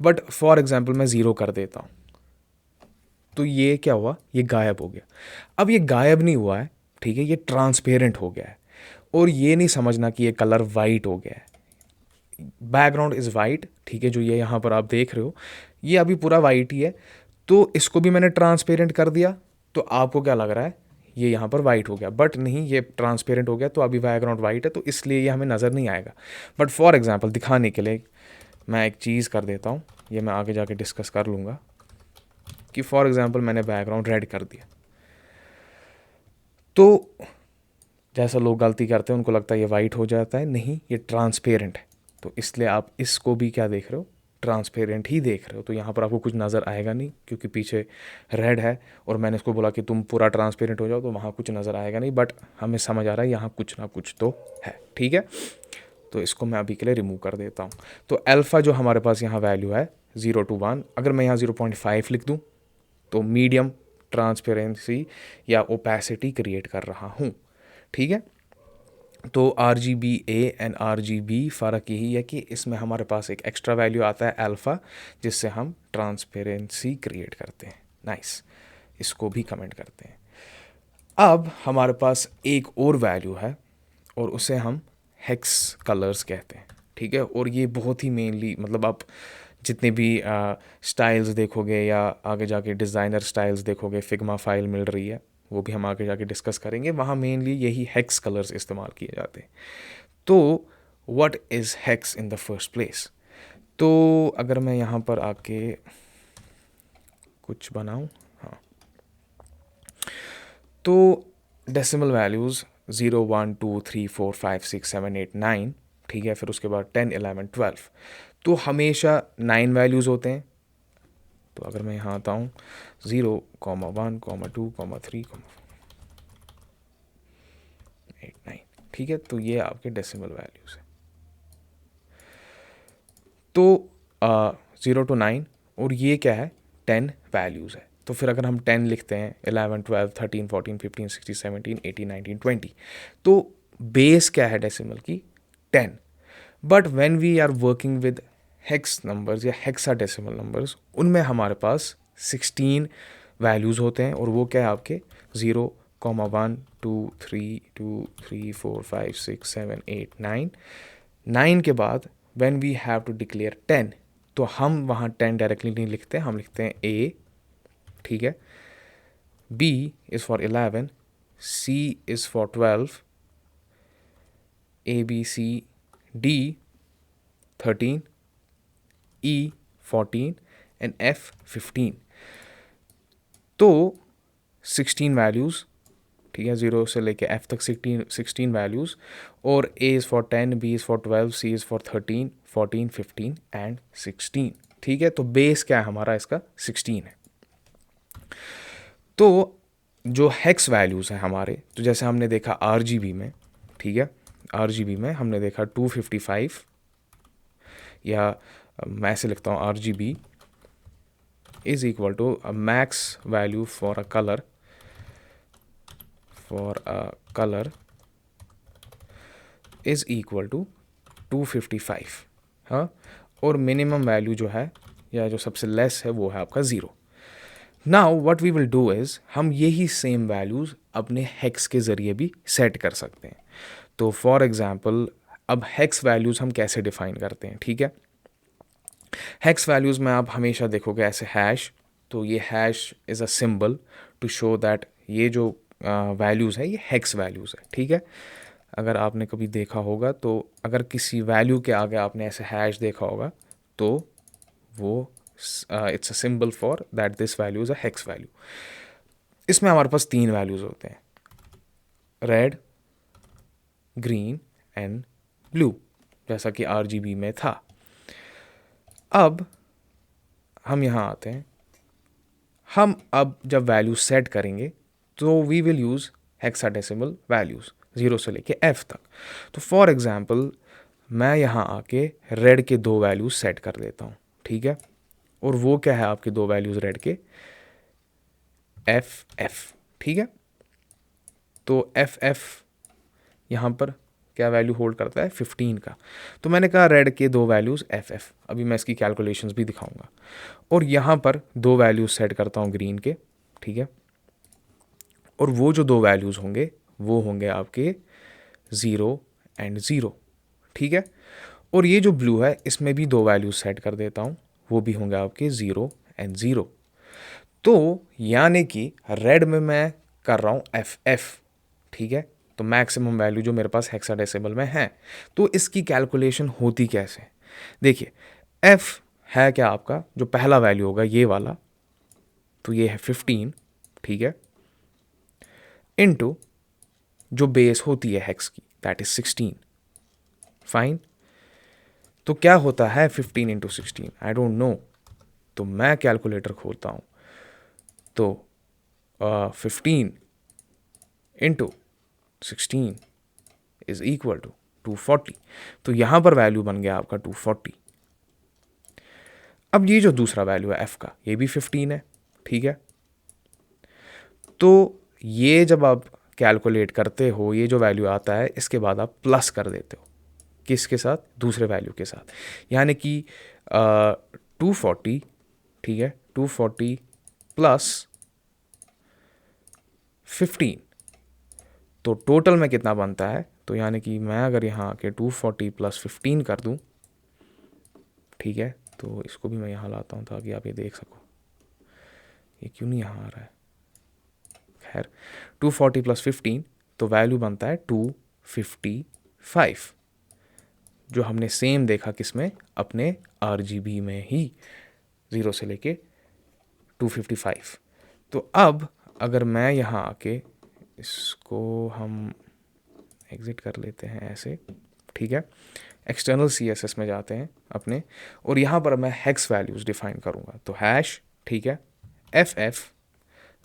बट फॉर एग्जांपल मैं 0 कर देता हूँ, तो ये क्या हुआ, ये गायब हो गया। अब ये गायब नहीं हुआ है, ठीक है, ये ट्रांसपेरेंट हो गया है। और ये नहीं समझना कि ये कलर वाइट हो गया है, बैकग्राउंड इज़ वाइट, ठीक है, जो ये यहाँ पर आप देख रहे हो ये अभी पूरा वाइट ही है। तो इसको भी मैंने ट्रांसपेरेंट कर दिया, तो आपको क्या लग रहा है, ये यहाँ पर वाइट हो गया, बट नहीं, ये ट्रांसपेरेंट हो गया, तो अभी बैकग्राउंड वाइट है, तो इसलिए ये हमें नज़र नहीं आएगा। बट फॉर एग्जांपल दिखाने के लिए मैं एक चीज़ कर देता हूँ, ये मैं आगे जाके डिस्कस कर लूँगा, कि फॉर एग्जांपल मैंने बैकग्राउंड रेड कर दिया, तो जैसा लोग गलती करते हैं उनको लगता है ये वाइट हो जाता है, नहीं, ये ट्रांसपेरेंट है। तो इसलिए आप इसको भी क्या देख रहे हो, ट्रांसपेरेंट ही देख रहे हो। तो यहाँ पर आपको कुछ नज़र आएगा नहीं, क्योंकि पीछे रेड है, और मैंने इसको बोला कि तुम पूरा ट्रांसपेरेंट हो जाओ, तो वहाँ कुछ नज़र आएगा नहीं, बट हमें समझ आ रहा है यहाँ कुछ ना कुछ तो है, ठीक है। तो इसको मैं अभी के लिए रिमूव कर देता हूँ। तो अल्फ़ा जो हमारे पास यहाँ वैल्यू है 0 to 1, अगर मैं यहाँ 0.5 लिख दूँ, तो मीडियम ट्रांसपेरेंसी या ओपेसिटी क्रिएट कर रहा हूँ, ठीक है। तो RGBA एंड RGB फ़र्क यही है कि इसमें हमारे पास एक एक्स्ट्रा वैल्यू आता है अल्फ़ा, जिससे हम ट्रांसपेरेंसी क्रिएट करते हैं। नाइस, इसको भी कमेंट करते हैं। अब हमारे पास एक और वैल्यू है, और उसे हम हेक्स कलर्स कहते हैं, ठीक है। और ये बहुत ही मेनली, मतलब आप जितने भी स्टाइल्स देखोगे या आगे जाके डिज़ाइनर स्टाइल्स देखोगे, फिग्मा फाइल मिल रही है, वो भी हम आगे जाके डिस्कस करेंगे, वहाँ मेनली यही हेक्स कलर्स इस्तेमाल किए जाते हैं। तो what is hex in the first place. तो अगर मैं यहाँ पर आके कुछ बनाऊँ, हाँ, तो डेसिमल वैल्यूज़ 0 1 2 3 4 5 6 7 8 9, ठीक है, फिर उसके बाद 10 11 12, तो हमेशा 9 वैल्यूज़ होते हैं। तो अगर मैं यहाँ आता हूँ 0 1 2 3 8 9, ठीक है, तो ये आपके डेसिमल वैल्यूज़ हैं। तो 0 to 9, और ये क्या है, 10 वैल्यूज़ है। तो फिर अगर हम 10 लिखते हैं, 11 12 13 14 15 16 17 18 19 20, तो बेस क्या है डेसिमल की, 10। But when we are working with hex numbers या हेक्साडेसिमल नंबर्स, उनमें हमारे पास 16 वैल्यूज़ होते हैं, और वो क्या है आपके 0 1 2 3 2 3 4 5 6 7 8 9 9 के बाद when we have to declare 10, तो हम वहाँ 10 डायरेक्टली नहीं लिखते, हम लिखते हैं A, ठीक है, B is for 11, C is for 12, A B C D 13, E 14 and F 15। तो 16 वैल्यूज़, ठीक है, 0 से लेके F तक 16 वैल्यूज़, और A is for 10, B is for 12, C is for 13, 14, 15 and 16, ठीक है। तो बेस क्या है हमारा इसका, 16 है। तो जो हेक्स वैल्यूज़ हैं हमारे, तो जैसे हमने देखा RGB में, ठीक है, RGB में हमने देखा 255, या मैं ऐसे लिखता हूँ RGB is equal to max value for a colour is equal to 255, हाँ, और मिनिमम वैल्यू जो है या जो सबसे लेस है वो है आपका 0। Now what we will do is, हम यही सेम वैल्यूज़ अपने हेक्स के ज़रिए भी सेट कर सकते हैं। तो फॉर एग्ज़ाम्पल, अब हेक्स वैल्यूज़ हम कैसे डिफ़ाइन करते हैं, ठीक है। हेक्स वैल्यूज़ में आप हमेशा देखोगे ऐसे हैश, तो ये hash is a symbol to show that ये जो वैल्यूज़ है ये हेक्स वैल्यूज़ है, ठीक है। अगर आपने कभी देखा होगा तो अगर किसी वैल्यू के आगे आपने ऐसे हैश देखा होगा तो वो it's a symbol for that this value is a hex value. इसमें हमारे पास 3 वैल्यूज़ होते हैं, रेड, ग्रीन एंड ब्लू, जैसा कि RGB में था। अब हम यहाँ आते हैं, हम अब जब वैल्यू सेट करेंगे तो we will use hexadecimal values 0 से लेके F तक। तो फॉर एग्ज़ाम्पल मैं यहाँ आके रेड के 2 वैल्यूज़ सेट कर देता हूँ, ठीक है, और वो क्या है आपके 2 वैल्यूज़ रेड के, FF, ठीक है। तो FF यहाँ पर क्या वैल्यू होल्ड करता है, 15 का। तो मैंने कहा रेड के 2 वैल्यूज़ FF, अभी मैं इसकी कैलकुलेशंस भी दिखाऊंगा। और यहाँ पर 2 वैल्यूज़ सेट करता हूँ ग्रीन के, ठीक है, और वो जो 2 वैल्यूज़ होंगे वो होंगे आपके 0 एंड 0, ठीक है। और ये जो ब्लू है इसमें भी 2 वैल्यूज़ सेट कर देता हूँ, वो भी होंगे आपके 0 एंड 0। तो यानी कि रेड में मैं कर रहा हूँ FF, ठीक है, तो मैक्सिमम वैल्यू जो मेरे पास हेक्साडेसिमल में है। तो इसकी कैलकुलेशन होती कैसे, देखिए, F है क्या आपका जो पहला वैल्यू होगा ये वाला, तो ये है 15, ठीक है, इनटू जो बेस होती है हेक्स की दैट इज 16, फाइन। तो क्या होता है 15 इंटू 16, आई डोंट नो, तो मैं कैलकुलेटर खोलता हूँ, तो 15 इंटू 16 इज इक्वल टू 240। तो यहाँ पर वैल्यू बन गया आपका 240। अब ये जो दूसरा वैल्यू है F का, ये भी 15 है, ठीक है। तो ये जब आप कैलकुलेट करते हो, ये जो वैल्यू आता है इसके बाद आप प्लस कर देते हो, किसके साथ, दूसरे वैल्यू के साथ, यानी कि 240, ठीक है, 240 प्लस 15, तो टोटल में कितना बनता है, तो यानी कि मैं अगर यहाँ आके 240 प्लस 15 कर दूँ, ठीक है, तो इसको भी मैं यहाँ लाता हूँ ताकि आप ये देख सको, ये क्यों नहीं यहाँ आ रहा है, खैर 240 प्लस 15, तो वैल्यू बनता है 255, जो हमने सेम देखा किसमें, अपने RGB में ही, 0 से लेके 255। तो अब अगर मैं यहाँ आके इसको हम एग्ज़िट कर लेते हैं ऐसे, ठीक है, एक्सटर्नल CSS में जाते हैं अपने, और यहाँ पर मैं हेक्स वैल्यूज़ डिफाइन करूँगा, तो हैश, ठीक है, FF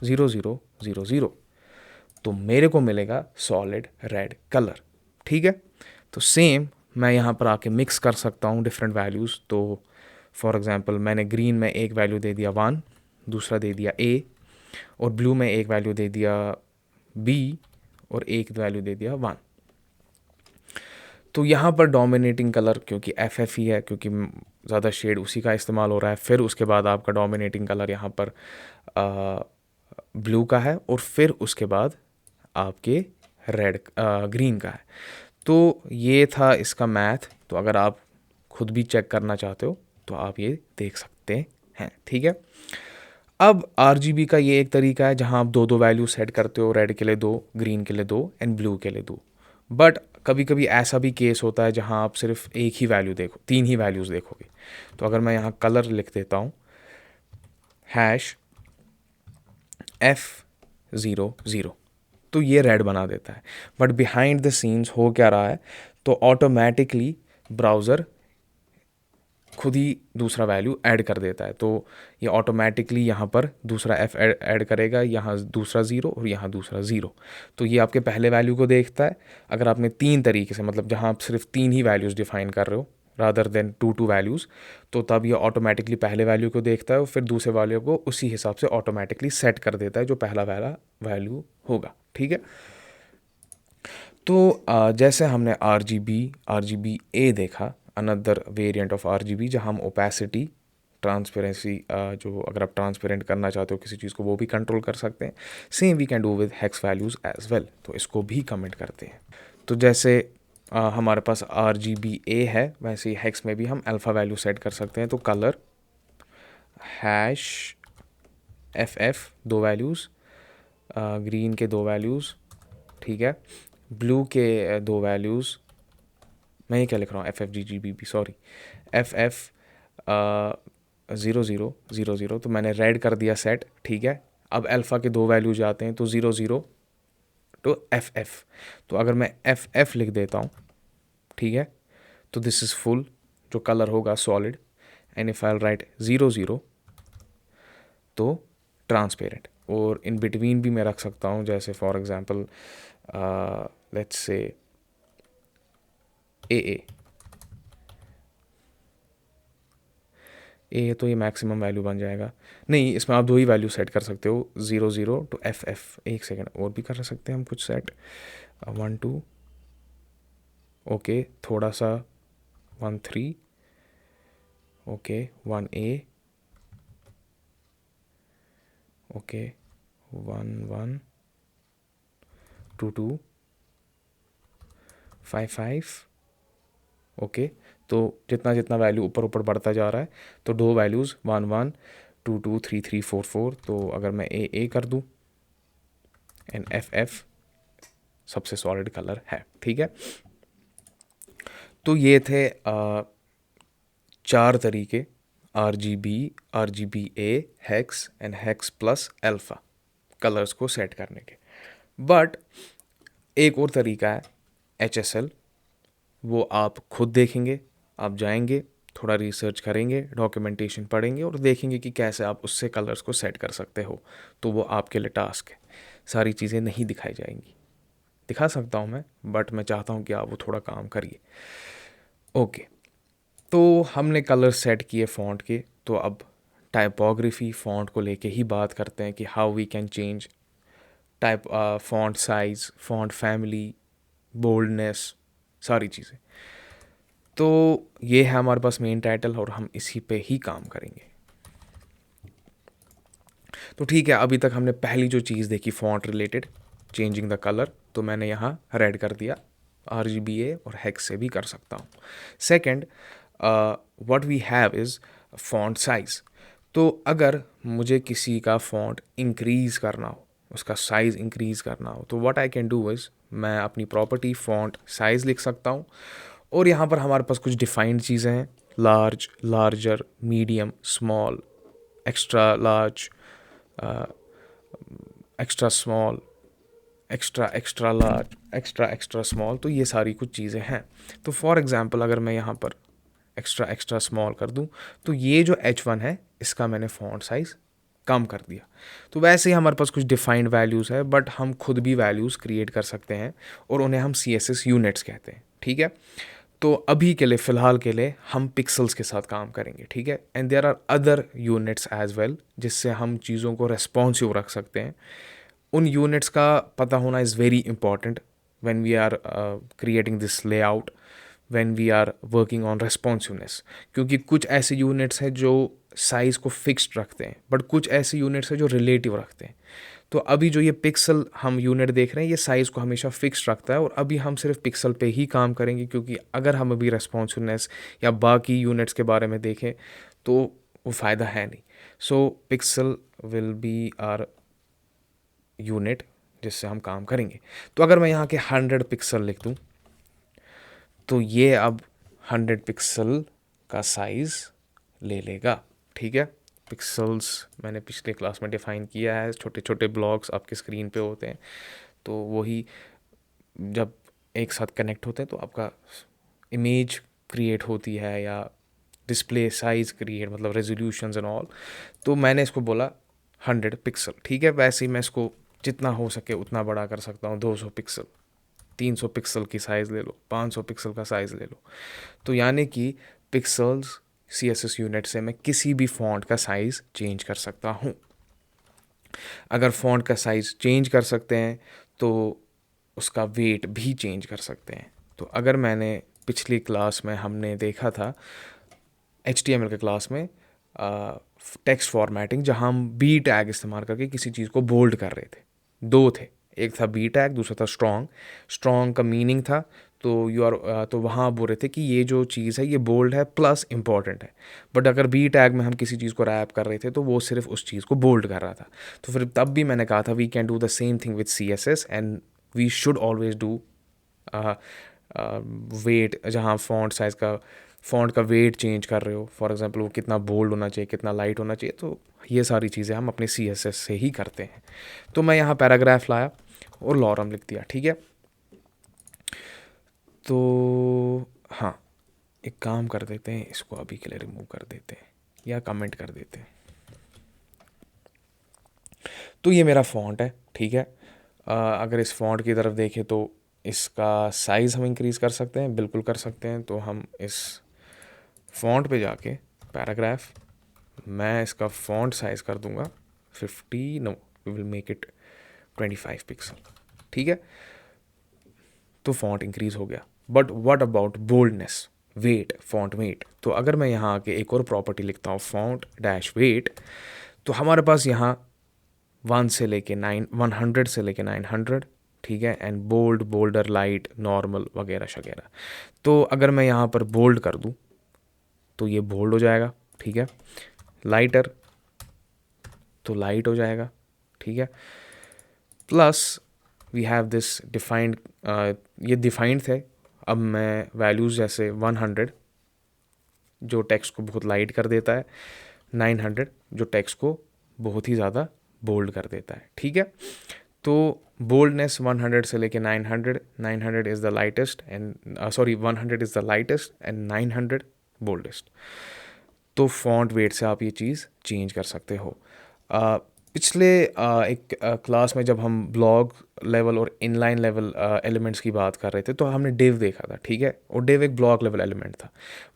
0000, तो मेरे को मिलेगा सॉलिड रेड कलर, ठीक है। तो सेम मैं यहाँ पर आके मिक्स कर सकता हूँ डिफरेंट वैल्यूज़। तो फॉर एग्जांपल मैंने ग्रीन में एक वैल्यू दे दिया 1, दूसरा दे दिया A, और ब्लू में एक वैल्यू दे दिया B, और एक वैल्यू दे दिया 1। तो यहाँ पर डोमिनेटिंग कलर क्योंकि FF ही है, क्योंकि ज़्यादा शेड उसी का इस्तेमाल हो रहा है। फिर उसके बाद आपका डोमिनेटिंग कलर यहाँ पर ब्लू का है, और फिर उसके बाद आपके रेड ग्रीन का है। तो ये था इसका मैथ। तो अगर आप खुद भी चेक करना चाहते हो तो आप ये देख सकते हैं, ठीक है। अब RGB का ये एक तरीका है जहाँ आप दो दो वैल्यू सेट करते हो, रेड के लिए दो, ग्रीन के लिए दो एंड ब्लू के लिए दो। बट कभी कभी ऐसा भी केस होता है जहाँ आप सिर्फ एक ही वैल्यू देखो, तीन ही वैल्यूज़ देखोगे। तो अगर मैं यहाँ कलर लिख देता हूँ #F00, तो ये रेड बना देता है। बट बिहाइंड द सीन्स हो क्या रहा है, तो ऑटोमेटिकली ब्राउज़र खुद ही दूसरा वैल्यू ऐड कर देता है। तो ये ऑटोमेटिकली यहाँ पर दूसरा f ऐड करेगा, यहाँ दूसरा ज़ीरो और यहाँ दूसरा ज़ीरो। तो ये आपके पहले वैल्यू को देखता है। अगर आपने तीन तरीके से, मतलब जहाँ आप सिर्फ तीन ही वैल्यूज़ डिफाइन कर रहे हो रादर देन टू वैल्यूज़, तो तब ये ऑटोमेटिकली पहले वैल्यू को देखता है और फिर दूसरे वैल्यू को उसी हिसाब से ऑटोमेटिकली सेट कर देता है जो पहला वाला वैल्यू होगा, ठीक है। तो जैसे हमने RGB A देखा, अनदर वेरिएंट ऑफ RGB, जहाँ हम ओपेसिटी, ट्रांसपेरेंसी, जो अगर आप ट्रांसपेरेंट करना चाहते हो किसी चीज़ को वो भी कंट्रोल कर सकते हैं। Same we can do with hex values as well, तो इसको भी कमेंट करते हैं। तो जैसे हमारे पास RGB A है, वैसे ही हेक्स में भी हम अल्फ़ा वैल्यू सेट कर सकते हैं। तो कलर #FF दो वैल्यूज़, ग्रीन के दो वैल्यूज़, ठीक है, ब्लू के दो वैल्यूज़, मैं ये क्या लिख रहा हूँ, FFGGBB, सॉरी, FF 0000, तो मैंने रेड कर दिया सेट, ठीक है। अब अल्फ़ा के दो वैल्यू जाते हैं, तो 00 टू FF। तो अगर मैं FF लिख देता हूँ, ठीक है, तो दिस इज़ फुल, जो कलर होगा solid, and if I right 00 तो ट्रांसपेरेंट। और इन बिटवीन भी मैं रख सकता हूँ, जैसे for example let's say AA, तो ये मैक्सिमम वैल्यू बन जाएगा। नहीं, इसमें आप दो ही वैल्यू सेट कर सकते हो, 00 टू FF। एक सेकेंड और भी कर सकते हैं हम कुछ सेट, 1 2, ओके, थोड़ा सा 1 3, ओके 1A, ओके 1 1 2 2 5 5, ओके। तो जितना जितना वैल्यू ऊपर ऊपर बढ़ता जा रहा है, तो दो वैल्यूज़ 1 1 2 2 3 3 4 4। तो अगर मैं AA कर दूँ एंड FF सबसे सॉलिड कलर है, ठीक है। तो ये थे चार तरीके, RGB A, hex and hex plus alpha colours को सेट करने के। बट एक और तरीका है HSL, वो आप खुद देखेंगे, आप जाएंगे, थोड़ा रिसर्च करेंगे, डॉक्यूमेंटेशन पढ़ेंगे और देखेंगे कि कैसे आप उससे कलर्स को सेट कर सकते हो। तो वो आपके लिए टास्क है, सारी चीज़ें नहीं दिखाई जाएंगी, दिखा सकता हूँ मैं, बट मैं चाहता हूँ कि आप वो थोड़ा काम करिए। ओके, तो हमने कलर सेट किए फ़ॉन्ट के, तो अब टाइपोग्राफी फ़ॉन्ट को लेके ही बात करते हैं कि how we can change type, font size, font family, boldness, सारी चीज़ें। तो ये है हमारे पास मेन टाइटल और हम इसी पे ही काम करेंगे। तो ठीक है, अभी तक हमने पहली जो चीज़ देखी font related, changing the colour, तो मैंने यहाँ रेड कर दिया, RGBA और हेक्स से भी कर सकता हूँ। Second, what we have is font size. तो अगर मुझे किसी का फ़ॉन्ट इंक्रीज़ करना हो, उसका साइज़ इंक्रीज़ करना हो, तो what I can do is मैं अपनी प्रॉपर्टी फ़ॉन्ट साइज़ लिख सकता हूँ और यहाँ पर हमारे पास कुछ डिफाइंड चीज़ें हैं, large, larger, medium, small, extra large, extra small, extra extra large, extra extra small. तो ये सारी कुछ चीज़ें हैं। तो फॉर एग्ज़ाम्पल अगर मैं यहाँ पर एक्स्ट्रा एक्स्ट्रा स्मॉल कर दूँ, तो ये जो H1 है इसका मैंने फ़ॉन्ट साइज़ कम कर दिया। तो वैसे ही हमारे पास कुछ डिफाइंड वैल्यूज़ है, बट हम खुद भी वैल्यूज़ क्रिएट कर सकते हैं और उन्हें हम CSS यूनिट्स कहते हैं, ठीक है। तो अभी के लिए, फ़िलहाल के लिए हम पिक्सल्स के साथ काम करेंगे, ठीक है। And there are other units as well, जिससे हम चीज़ों को रेस्पॉन्सिव रख सकते हैं। उन यूनिट्स का पता होना is very important when we are creating this layout, when we are working on responsiveness. क्योंकि कुछ ऐसे यूनिट्स हैं जो साइज़ को फिक्स्ड रखते हैं, बट कुछ ऐसे यूनिट्स हैं जो रिलेटिव रखते हैं। तो अभी जो ये पिक्सल हम यूनिट देख रहे हैं ये साइज़ को हमेशा फिक्स रखता है, और अभी हम सिर्फ पिक्सल पे ही काम करेंगे, क्योंकि अगर हम अभी रेस्पॉन्सिवनेस या बाकी यूनिट्स के बारे में देखें तो वो फ़ायदा है नहीं। So pixel will be our unit जिससे हम काम करेंगे। तो अगर मैं यहाँ के 100 पिक्सल लिख दूँ तो ये अब 100 पिक्सल का साइज़ ले लेगा, ठीक है। पिक्सल्स मैंने पिछले क्लास में डिफ़ाइन किया है, छोटे छोटे ब्लॉक्स आपके स्क्रीन पे होते हैं, तो वही जब एक साथ कनेक्ट होते हैं तो आपका इमेज क्रिएट होती है, या डिस्प्ले साइज़ क्रिएट, मतलब रेजोल्यूशंस एंड ऑल। तो मैंने इसको बोला 100 पिक्सल, ठीक है। वैसे ही मैं इसको जितना हो सके उतना बड़ा कर सकता हूँ, 200 पिक्सल, 300 पिक्सल की साइज़ ले लो, 500 पिक्सल का साइज़ ले लो। तो यानी कि पिक्सल्स CSS यूनिट से मैं किसी भी फ़ॉन्ट का साइज़ चेंज कर सकता हूँ। अगर फ़ॉन्ट का साइज़ चेंज कर सकते हैं तो उसका वेट भी चेंज कर सकते हैं। तो अगर मैंने पिछली क्लास में हमने देखा था HTML के क्लास में टेक्स्ट फॉर्मेटिंग, जहाँ हम बी टैग इस्तेमाल करके किसी चीज़ को बोल्ड कर रहे थे। दो थे, एक था बी टैग, दूसरा था स्ट्रॉन्ग। स्ट्रॉन्ग का मीनिंग था तो वहाँ बोल रहे थे कि ये जो चीज़ है ये बोल्ड है प्लस इम्पॉर्टेंट है। बट अगर बी टैग में हम किसी चीज़ को रैप कर रहे थे तो वो सिर्फ उस चीज़ को बोल्ड कर रहा था। तो फिर तब भी मैंने कहा था we can do the same thing with CSS, and we should always do weight, जहाँ फ़ॉन्ट का वेट चेंज कर रहे हो, फॉर एग्जांपल वो कितना बोल्ड होना चाहिए, कितना लाइट होना चाहिए, तो ये सारी चीज़ें हम अपने CSS से ही करते हैं। तो मैं यहाँ पैराग्राफ लाया और लॉरम लिख दिया, ठीक है। तो हाँ, एक काम कर देते हैं, इसको अभी के लिए रिमूव कर देते हैं या कमेंट कर देते हैं। तो ये मेरा फ़ॉन्ट है, ठीक है। अगर इस फ़ॉन्ट की तरफ देखें तो इसका साइज़ हम इंक्रीज़ कर सकते हैं, बिल्कुल कर सकते हैं। तो हम इस फ़ॉन्ट पे जाके पैराग्राफ, मैं इसका फ़ॉन्ट साइज़ कर दूंगा 50, no we will make it 25 pixel, ठीक है। तो फ़ॉन्ट इंक्रीज़ हो गया। But what about boldness, weight, font weight? तो अगर मैं यहाँ आके एक और प्रॉपर्टी लिखता हूँ फ़ॉन्ट डैश वेट, तो हमारे पास यहाँ 1 से लेके 9, 100 से लेके 900, ठीक है, and bold, bolder, light, normal वगैरह शगैरह। तो अगर मैं यहाँ पर बोल्ड कर दूँ तो ये बोल्ड हो जाएगा, ठीक है। लाइटर तो लाइट हो जाएगा, ठीक है। Plus we have this defined, ये डिफाइंड थे। अब मैं वैल्यूज़ जैसे 100 जो टेक्स्ट को बहुत लाइट कर देता है, 900 जो टेक्स्ट को बहुत ही ज़्यादा बोल्ड कर देता है, ठीक है। तो बोल्डनेस 100 से लेके 900, 900 is the lightest and 100 is the lightest and 900 boldest. तो फॉन्ट वेट से आप ये चीज़ चेंज कर सकते हो। पिछले एक क्लास में जब हम ब्लॉग लेवल और इनलाइन लेवल एलिमेंट्स की बात कर रहे थे तो हमने डिव देखा था, ठीक है। और डिव एक ब्लॉग लेवल एलिमेंट था,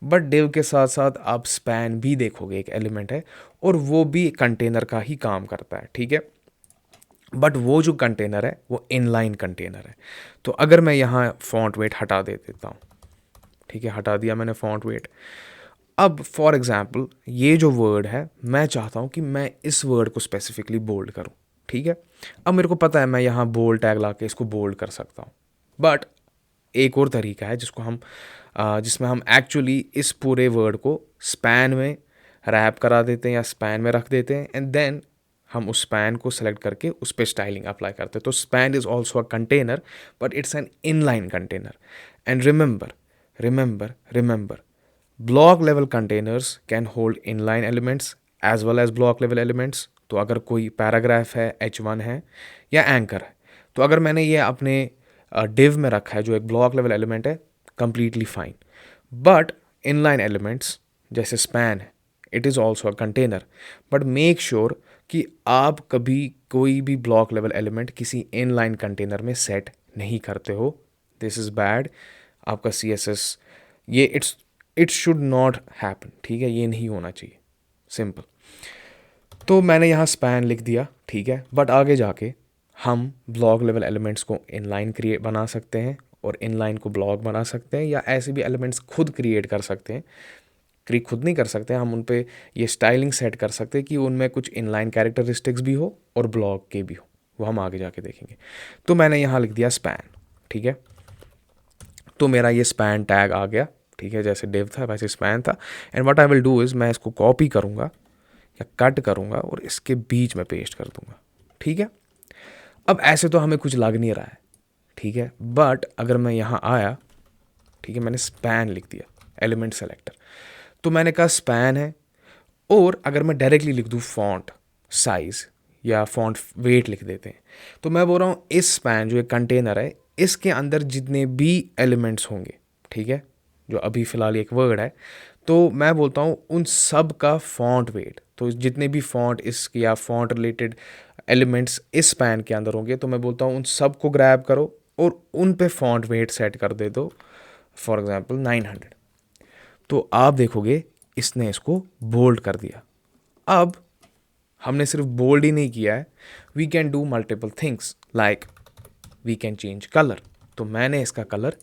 बट डिव के साथ साथ आप स्पैन भी देखोगे, एक एलिमेंट है और वो भी कंटेनर का ही काम करता है, ठीक है। बट वो जो कंटेनर है वो इनलाइन कंटेनर है। तो अगर मैं यहाँ फॉन्ट वेट हटा दे देता हूँ, ठीक है, हटा दिया मैंने फॉन्ट वेट। अब फॉर एग्जाम्पल ये जो वर्ड है, मैं चाहता हूँ कि मैं इस वर्ड को स्पेसिफिकली बोल्ड करूँ, ठीक है। अब मेरे को पता है मैं यहाँ बोल्ड टैग ला के इसको बोल्ड कर सकता हूँ, बट एक और तरीका है जिसमें हम एक्चुअली इस पूरे वर्ड को स्पैन में रैप करा देते हैं या स्पैन में रख देते हैं, एंड देन हम उस स्पैन को सेलेक्ट करके उस पर स्टाइलिंग अप्लाई करते हैं। तो span is also a container, but it's an inline container. And remember block level containers can hold inline elements as well as block level elements. तो अगर कोई पैराग्राफ है, H1 है या एंकर है, तो अगर मैंने ये अपने डिव में रखा है जो एक ब्लॉक लेवल एलिमेंट है, completely fine. But inline elements जैसे स्पैन है, it is also a container, but make sure कि आप कभी कोई भी ब्लॉक लेवल एलिमेंट किसी इनलाइन कंटेनर में सेट नहीं करते हो। This is bad. आपका CSS ये इट शुड नॉट हैपन, ठीक है, ये नहीं होना चाहिए, सिंपल। तो मैंने यहाँ स्पैन लिख दिया, ठीक है। बट आगे जाके हम ब्लॉक लेवल एलिमेंट्स को इनलाइन क्रिएट बना सकते हैं और इनलाइन को ब्लॉक बना सकते हैं, या ऐसे भी एलिमेंट्स खुद क्रिएट कर सकते हैं। खुद नहीं कर सकते, हम उन पे ये स्टाइलिंग सेट कर सकते हैं कि उनमें कुछ इनलाइन कैरेक्टरिस्टिक्स भी हो और ब्लॉक के भी हो, वो हम आगे जाके देखेंगे। तो मैंने यहाँ लिख दिया स्पैन, ठीक है। तो मेरा ये स्पैन टैग आ गया, ठीक है, जैसे डिव था वैसे स्पैन था। And what I will do is मैं इसको कॉपी करूँगा या कट करूँगा और इसके बीच में पेस्ट कर दूँगा, ठीक है। अब ऐसे तो हमें कुछ लग नहीं रहा है, ठीक है, बट अगर मैं यहाँ आया, ठीक है, मैंने स्पैन लिख दिया एलिमेंट सेलेक्टर, तो मैंने कहा स्पैन है। और अगर मैं डायरेक्टली लिख दूँ फॉन्ट साइज़ या फॉन्ट वेट लिख देते हैं, तो मैं बोल रहा हूँ इस स्पैन जो एक कंटेनर है इसके अंदर जितने भी एलिमेंट्स होंगे, ठीक है, जो अभी फ़िलहाल एक वर्ड है, तो मैं बोलता हूँ उन सब का फॉन्ट वेट, तो जितने भी फॉन्ट इस या फॉन्ट रिलेटेड एलिमेंट्स इस स्पैन के अंदर होंगे, तो मैं बोलता हूँ उन सब को ग्रैब करो और उन पे फॉन्ट वेट सेट कर दे दो, फॉर एग्जांपल 900। तो आप देखोगे इसने इसको बोल्ड कर दिया। अब हमने सिर्फ बोल्ड ही नहीं किया है, we can do multiple things like we can change colour. तो मैंने इसका कलर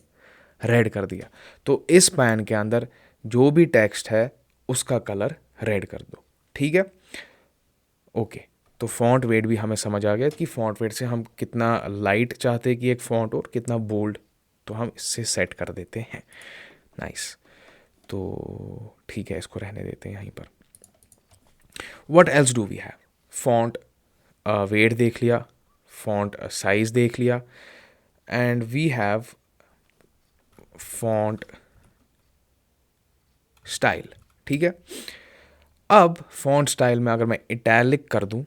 रेड कर दिया, तो इस पैन के अंदर जो भी टेक्स्ट है उसका कलर रेड कर दो, ठीक है। ओके, तो फॉन्ट वेट भी हमें समझ आ गया कि फॉन्ट वेट से हम कितना लाइट चाहते हैं कि एक फॉन्ट और कितना बोल्ड, तो हम इससे सेट कर देते हैं। नाइस, तो ठीक है, इसको रहने देते हैं यहीं पर। What else do we have? Font weight देख लिया, फॉन्ट साइज देख लिया, and we have font style, ठीक है। अब फॉन्ट स्टाइल में अगर मैं इटैलिक कर दूं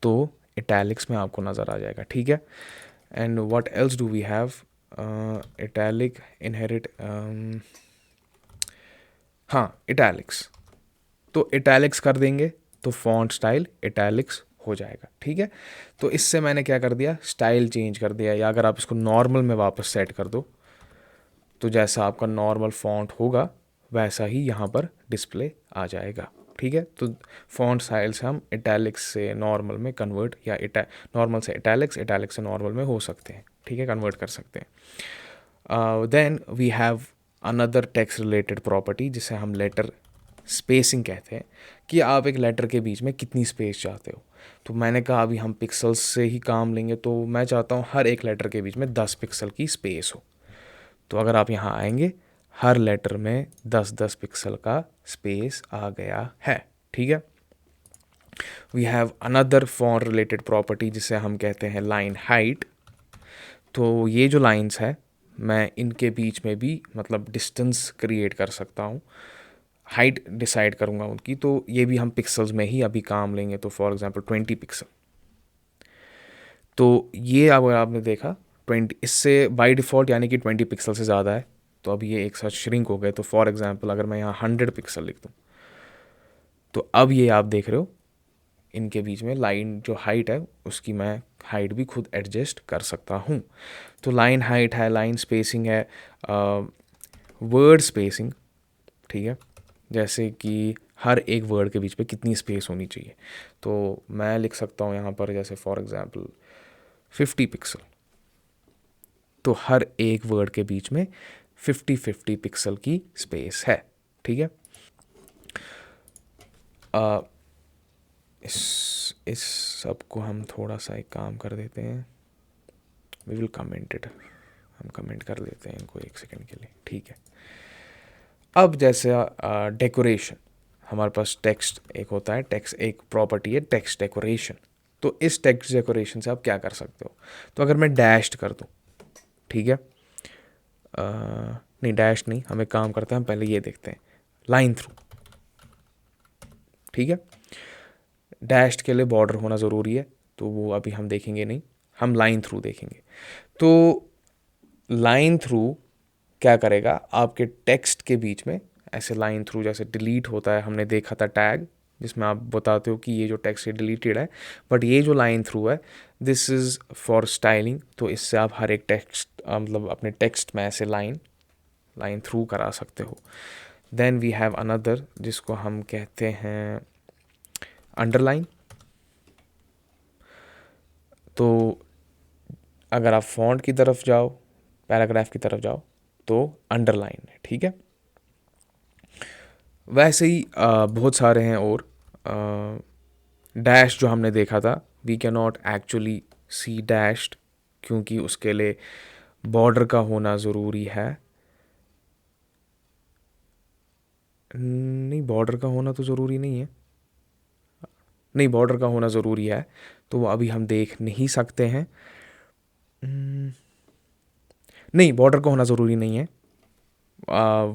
तो इटैलिक्स में आपको नज़र आ जाएगा, ठीक है। And what else do we have? Italic inherit, हाँ, इटैलिक्स। तो इटैलिक्स कर देंगे तो फॉन्ट स्टाइल इटैलिक्स हो जाएगा, ठीक है। तो इससे मैंने क्या कर दिया, स्टाइल चेंज कर दिया। या अगर आप इसको नॉर्मल में वापस सेट कर दो तो जैसा आपका नॉर्मल फॉन्ट होगा वैसा ही यहाँ पर डिस्प्ले आ जाएगा, ठीक है। तो फॉन्ट स्टाइल से हम इटैलिक्स से नॉर्मल में कन्वर्ट, या नॉर्मल से इटैलिक्स, इटैलिक्स से नॉर्मल में हो सकते हैं, ठीक है, कन्वर्ट कर सकते हैं। Then we have another text related property जिसे हम लेटर स्पेसिंग कहते हैं, कि आप एक लेटर के बीच में कितनी स्पेस चाहते हो। तो मैंने कहा अभी हम पिक्सल्स से ही काम लेंगे, तो मैं चाहता हूँ हर एक लेटर के बीच में 10 पिक्सल की स्पेस हो। तो अगर आप यहाँ आएंगे, हर लेटर में 10-10 पिक्सल का स्पेस आ गया है, ठीक है। We have another font related property जिसे हम कहते हैं लाइन हाइट। तो ये जो लाइंस है मैं इनके बीच में भी मतलब डिस्टेंस क्रिएट कर सकता हूँ, हाइट डिसाइड करूँगा उनकी। तो ये भी हम पिक्सल्स में ही अभी काम लेंगे, तो फॉर एग्जांपल 20 पिक्सल। तो ये अब आपने देखा 20, इससे बाय डिफ़ॉल्ट यानी कि 20 पिक्सल से ज़्यादा है, तो अब ये एक साथ श्रिंक हो गए। तो फॉर एग्जांपल अगर मैं यहाँ 100 पिक्सल लिख दूँ तो अब ये आप देख रहे हो इनके बीच में लाइन जो हाइट है उसकी मैं हाइट भी खुद एडजस्ट कर सकता हूँ। तो लाइन हाइट है, लाइन स्पेसिंग है, वर्ड स्पेसिंग, ठीक है, जैसे कि हर एक वर्ड के बीच में कितनी स्पेस होनी चाहिए। तो मैं लिख सकता हूँ यहाँ पर जैसे फॉर एग्जांपल 50 पिक्सल, तो हर एक वर्ड के बीच में 50-50 पिक्सल की स्पेस है, ठीक है। इस सब को हम थोड़ा सा एक काम कर देते हैं, वी विल कमेंट इट, हम कमेंट कर देते हैं इनको एक सेकंड के लिए, ठीक है। अब जैसे डेकोरेशन, हमारे पास टेक्स्ट एक होता है, टेक्स्ट एक प्रॉपर्टी है टेक्स्ट डेकोरेशन। तो इस टेक्स्ट डेकोरेशन से आप क्या कर सकते हो? तो अगर मैं डैश्ड कर दूँ, ठीक है, नहीं डैश नहीं, हम एक काम करते हैं, हम पहले ये देखते हैं लाइन थ्रू, ठीक है। डैश्ड के लिए बॉर्डर होना ज़रूरी है, तो वो अभी हम देखेंगे नहीं, हम लाइन थ्रू देखेंगे। तो लाइन थ्रू क्या करेगा, आपके टेक्स्ट के बीच में ऐसे लाइन थ्रू, जैसे डिलीट होता है, हमने देखा था टैग जिसमें आप बताते हो कि ये जो टेक्स्ट है डिलीटेड है, बट ये जो लाइन थ्रू है दिस इज़ फॉर स्टाइलिंग। तो इससे आप हर एक टेक्स्ट मतलब अपने टेक्स्ट में ऐसे लाइन थ्रू करा सकते हो। देन वी हैव अनदर जिसको हम कहते हैं अंडरलाइन। तो अगर आप फॉन्ट की तरफ जाओ, पैराग्राफ की तरफ जाओ तो अंडरलाइन है, ठीक है। वैसे ही बहुत सारे हैं और डैश जो हमने देखा था we can not actually see dashed, क्योंकि उसके लिए बॉर्डर का होना ज़रूरी है। नहीं, बॉर्डर का होना तो ज़रूरी नहीं है, नहीं बॉर्डर का होना ज़रूरी है, तो वो अभी हम देख नहीं सकते हैं। नहीं, बॉर्डर का होना ज़रूरी नहीं है,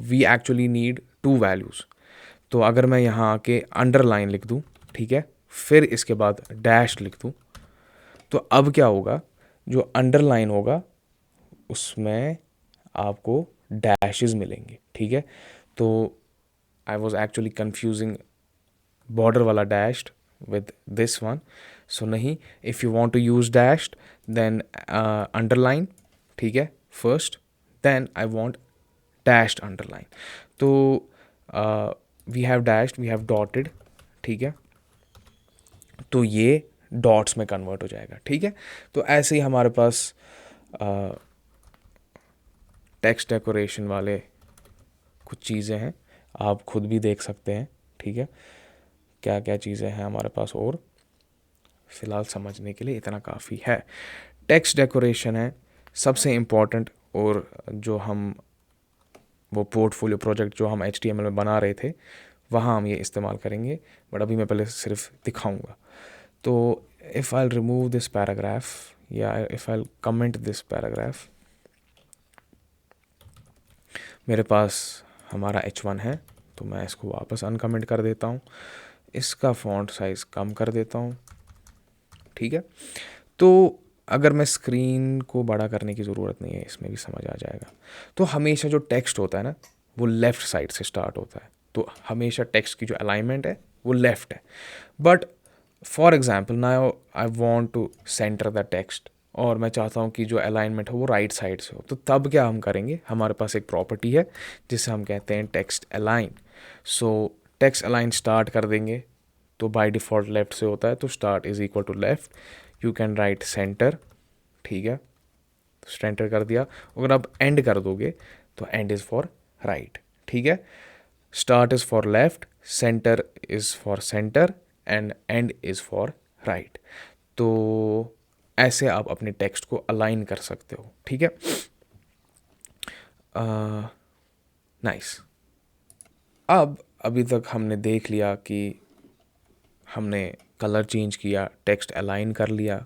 we actually need to values. तो अगर मैं यहाँ आके अंडरलाइन लिख दूँ, ठीक है, फिर इसके बाद डैश लिख दूँ, तो अब क्या होगा, जो अंडरलाइन होगा उसमें आपको डैशेस मिलेंगे, ठीक है। तो I was actually confusing border वाला dashed with this one, so नहीं, if you want to use dashed then underline, ठीक है, first, then I want dashed underline. तो we have dashed, we have dotted, ठीक है, तो ये डॉट्स में कन्वर्ट हो जाएगा, ठीक है। तो ऐसे ही हमारे पास टेक्स्ट डेकोरेशन वाले कुछ चीज़ें हैं, आप खुद भी देख सकते हैं, ठीक है, क्या क्या चीज़ें हैं हमारे पास, और फ़िलहाल समझने के लिए इतना काफ़ी है। टेक्स्ट डेकोरेशन है सबसे इम्पॉर्टेंट, और जो हम वो पोर्टफोलियो प्रोजेक्ट जो हम HTML में बना रहे थे वहाँ हम ये इस्तेमाल करेंगे, बट अभी मैं पहले सिर्फ दिखाऊंगा। तो if I remove this paragraph या if I comment this paragraph, मेरे पास हमारा H1 है, तो मैं इसको वापस अनकमेंट कर देता हूँ, इसका फ़ॉन्ट साइज़ कम कर देता हूँ, ठीक है। तो अगर मैं स्क्रीन को बड़ा करने की ज़रूरत नहीं है, इसमें भी समझ आ जाएगा। तो हमेशा जो टेक्स्ट होता है ना, वो लेफ़्ट साइड से स्टार्ट होता है, तो हमेशा टेक्स्ट की जो अलाइनमेंट है वो लेफ़्ट है। But for example now I want to centre the text, और मैं चाहता हूँ कि जो अलाइनमेंट है वो राइट साइड से हो, तो तब क्या हम करेंगे, हमारे पास एक प्रॉपर्टी है जिसे हम कहते हैं टेक्स्ट अलाइन। सो टेक्स्ट अलाइन स्टार्ट कर देंगे, तो बाय डिफ़ॉल्ट लेफ़्ट से होता है, तो start is equal to left, you can write centre, ठीक है, सेंटर कर दिया। अगर आप एंड कर दोगे तो एंड इज़ फॉर राइट, ठीक है। Start is for left, centre is for centre, and and is for right. तो ऐसे आप अपने टेक्स्ट को अलाइन कर सकते हो, ठीक है। नाइस। अब अभी तक हमने देख लिया कि हमने कलर चेंज किया, टेक्स्ट अलाइन कर लिया,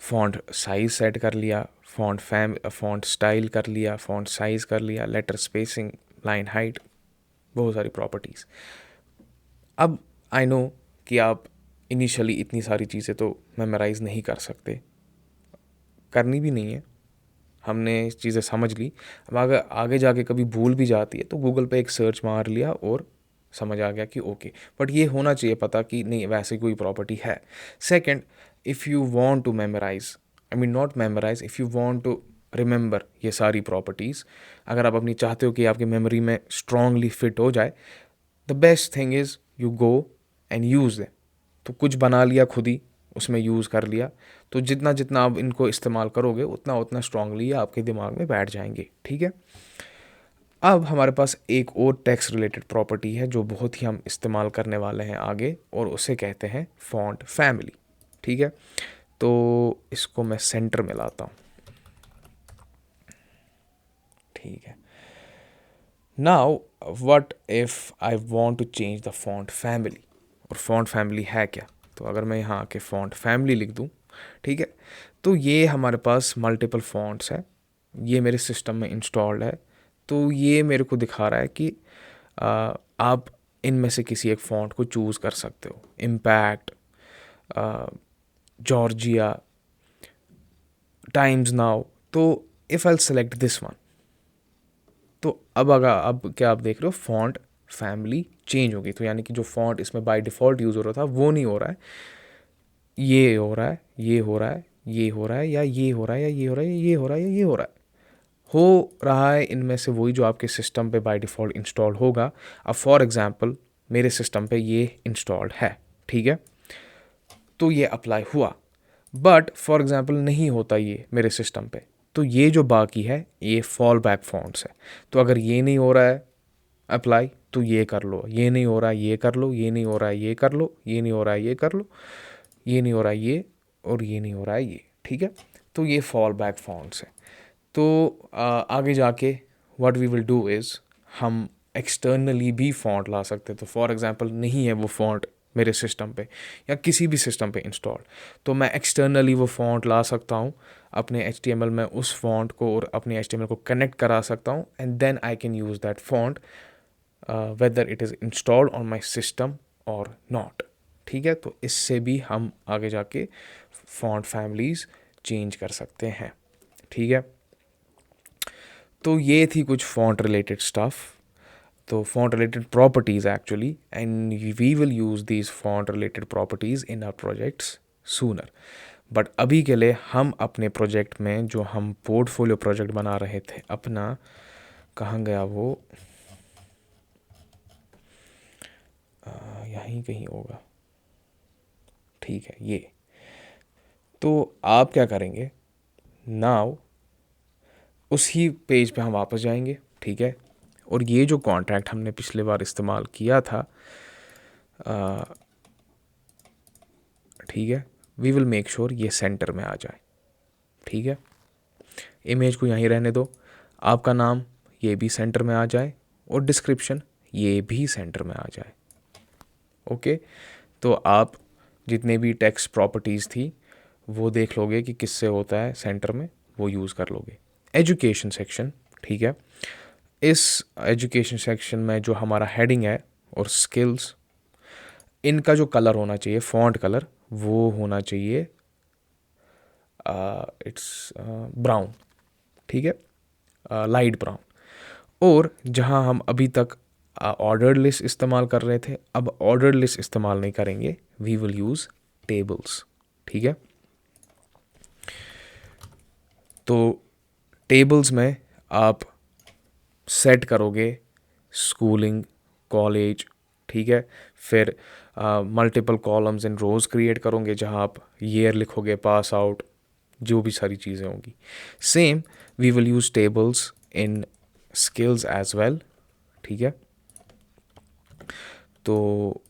फ़ॉन्ट साइज़ सेट कर लिया, फ़ॉन्ट स्टाइल कर लिया, फ़ॉन्ट साइज़ कर लिया, लेटर स्पेसिंग, लाइन हाइट, बहुत सारी प्रॉपर्टीज़। अब आई नो कि आप इनिशियली इतनी सारी चीज़ें तो मेमोराइज़ नहीं कर सकते, करनी भी नहीं है, हमने चीज़ें समझ ली। अब अगर आगे जाके कभी भूल भी जाती है तो गूगल पे एक सर्च मार लिया और समझ आ गया कि ओके, बट ये होना चाहिए पता कि नहीं वैसे कोई प्रॉपर्टी है। Second, if you want to memorise, I mean not memorise, if you want to remember ये सारी प्रॉपर्टीज़, अगर आप अपनी चाहते हो कि आपकी मेमोरी में स्ट्रांगली फिट हो जाए, the best thing is you go and use them. तो कुछ बना लिया खुद ही, उसमें यूज़ कर लिया, तो जितना जितना आप इनको इस्तेमाल करोगे उतना उतना स्ट्रांगली आपके दिमाग में बैठ जाएंगे, ठीक है। अब हमारे पास एक और टेक्स्ट रिलेटेड प्रॉपर्टी है जो बहुत ही हम इस्तेमाल करने वाले हैं आगे, और उसे कहते हैं फॉन्ट फैमिली, ठीक है। तो इसको मैं सेंटर में लाता हूँ, ठीक है। Now what if I want to change the font family, और फॉन्ट फैमिली है क्या, तो अगर मैं यहाँ आके फॉन्ट फैमिली लिख दूँ, ठीक है, तो ये हमारे पास मल्टीपल फॉन्ट्स है, ये मेरे सिस्टम में इंस्टॉल्ड है। तो ये मेरे को दिखा रहा है कि आप इनमें से किसी एक फ़ॉन्ट को चूज़ कर सकते हो, इम्पैक्ट, जॉर्जिया, टाइम्स नाउ। तो if I select this one, तो अब क्या आप देख रहे हो, फॉन्ट फैमिली चेंज होगी, तो यानी कि जो फॉन्ट इसमें बाय डिफ़ॉल्ट यूज़ हो रहा था वो नहीं हो रहा है, ये हो रहा है, ये हो रहा है, ये हो रहा है, या ये हो रहा है, या ये हो रहा है, या ये हो रहा है, या ये हो रहा है, हो रहा है इनमें से वही जो आपके सिस्टम पे बाय डिफ़ॉल्ट इंस्टॉल होगा। अब फॉर एग्जांपल मेरे सिस्टम पे ये इंस्टॉल्ड है, ठीक है, तो ये अप्लाई हुआ। बट फॉर एग्जांपल नहीं होता ये मेरे सिस्टम पे, तो ये जो बाकी है ये फॉल बैक फॉन्ट्स है। तो अगर ये नहीं हो रहा है अप्लाई, तो ये कर लो, ये नहीं हो रहा है ये कर लो, ये नहीं हो रहा है ये कर लो, ये नहीं हो रहा है ये कर लो, ये नहीं हो रहा है ये, और ये नहीं हो रहा है ये, ठीक है। तो ये फॉल बैक फॉन्ट्स है। तो आगे जाके what we will do is हम एक्सटर्नली भी फ़ॉन्ट ला सकते हैं। तो फॉर एग्जांपल नहीं है वो फ़ॉन्ट मेरे सिस्टम पे या किसी भी सिस्टम पे इंस्टॉल, तो मैं एक्सटर्नली वो फ़ॉन्ट ला सकता हूँ अपने HTML में, उस फ़ॉन्ट को और अपने HTML को कनेक्ट करा सकता हूँ, and then I can use that font whether it is installed on my system और नॉट, ठीक है। तो इससे भी हम आगे जाके फ़ॉन्ट फैमिलीज़ चेंज कर सकते हैं, ठीक है। तो ये थी कुछ फ़ॉन्ट रिलेटेड स्टफ़, तो font related properties actually, and we will use these font related properties in our projects sooner. But अभी के लिए हम अपने प्रोजेक्ट में जो हम पोर्टफोलियो प्रोजेक्ट बना रहे थे अपना, कहाँ गया वो, यहीं कहीं होगा, ठीक है ये। तो आप क्या करेंगे नाउ, उसी पेज पे हम वापस जाएंगे, ठीक है। और ये जो कॉन्ट्रैक्ट हमने पिछले बार इस्तेमाल किया था, ठीक है, वी विल मेक श्योर ये सेंटर में आ जाए, ठीक है। इमेज को यहीं रहने दो, आपका नाम ये भी सेंटर में आ जाए और डिस्क्रिप्शन ये भी सेंटर में आ जाए, ओके। तो आप जितने भी टेक्स्ट प्रॉपर्टीज़ थी वो देख लोगे कि किससे होता है सेंटर में, वो यूज़ कर लोगे। एजुकेशन सेक्शन, ठीक है, इस एजुकेशन सेक्शन में जो हमारा हेडिंग है और स्किल्स, इनका जो कलर होना चाहिए फॉन्ट कलर, वो होना चाहिए इट्स ब्राउन, ठीक है, लाइट ब्राउन। और जहां हम अभी तक ऑर्डर्ड लिस्ट इस्तेमाल कर रहे थे, अब ऑर्डर्ड लिस्ट इस्तेमाल नहीं करेंगे, वी विल यूज़ टेबल्स, ठीक है। तो टेबल्स में आप सेट करोगे स्कूलिंग, कॉलेज, ठीक है। फिर multiple columns and rows create करोगे जहाँ आप ईयर लिखोगे, पास आउट, जो भी सारी चीज़ें होंगी। Same we will use tables in skills as well, ठीक है। तो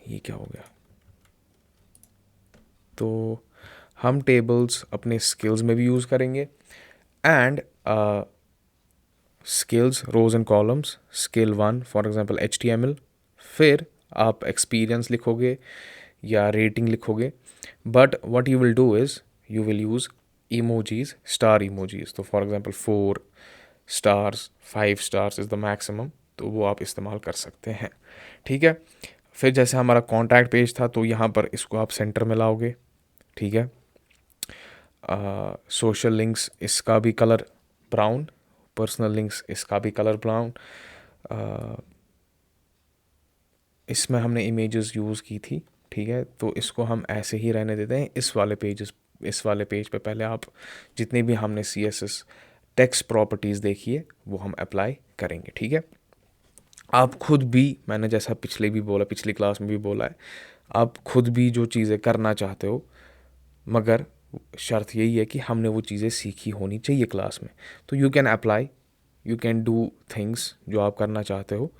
ये क्या हो गया, तो हम टेबल्स अपने स्किल्स में भी यूज़ करेंगे, and skills rows and columns, skill 1 for example HTML, फिर आप एक्सपीरियंस लिखोगे या रेटिंग लिखोगे, but what you will do is you will use emojis, star emojis. तो for example 4 stars, 5 stars is the maximum, तो वो आप इस्तेमाल कर सकते हैं, ठीक है। फिर जैसे हमारा कॉन्टैक्ट पेज था, तो यहाँ पर इसको आप सेंटर में लाओगे, ठीक है। सोशल लिंक्स, इसका भी कलर ब्राउन, पर्सनल लिंक्स इसका भी कलर ब्राउन। इसमें हमने इमेजेस यूज़ की थी, ठीक है, तो इसको हम ऐसे ही रहने देते हैं। इस वाले पेज पे पहले आप जितने भी हमने CSS टेक्स्ट प्रॉपर्टीज़ देखी है वो हम अप्लाई करेंगे, ठीक है। आप खुद भी, मैंने जैसा पिछली क्लास में भी बोला है, आप खुद भी जो चीज़ें करना चाहते हो, मगर शर्त यही है कि हमने वो चीज़ें सीखी होनी चाहिए क्लास में। तो you can apply, you can do things जो आप करना चाहते हो।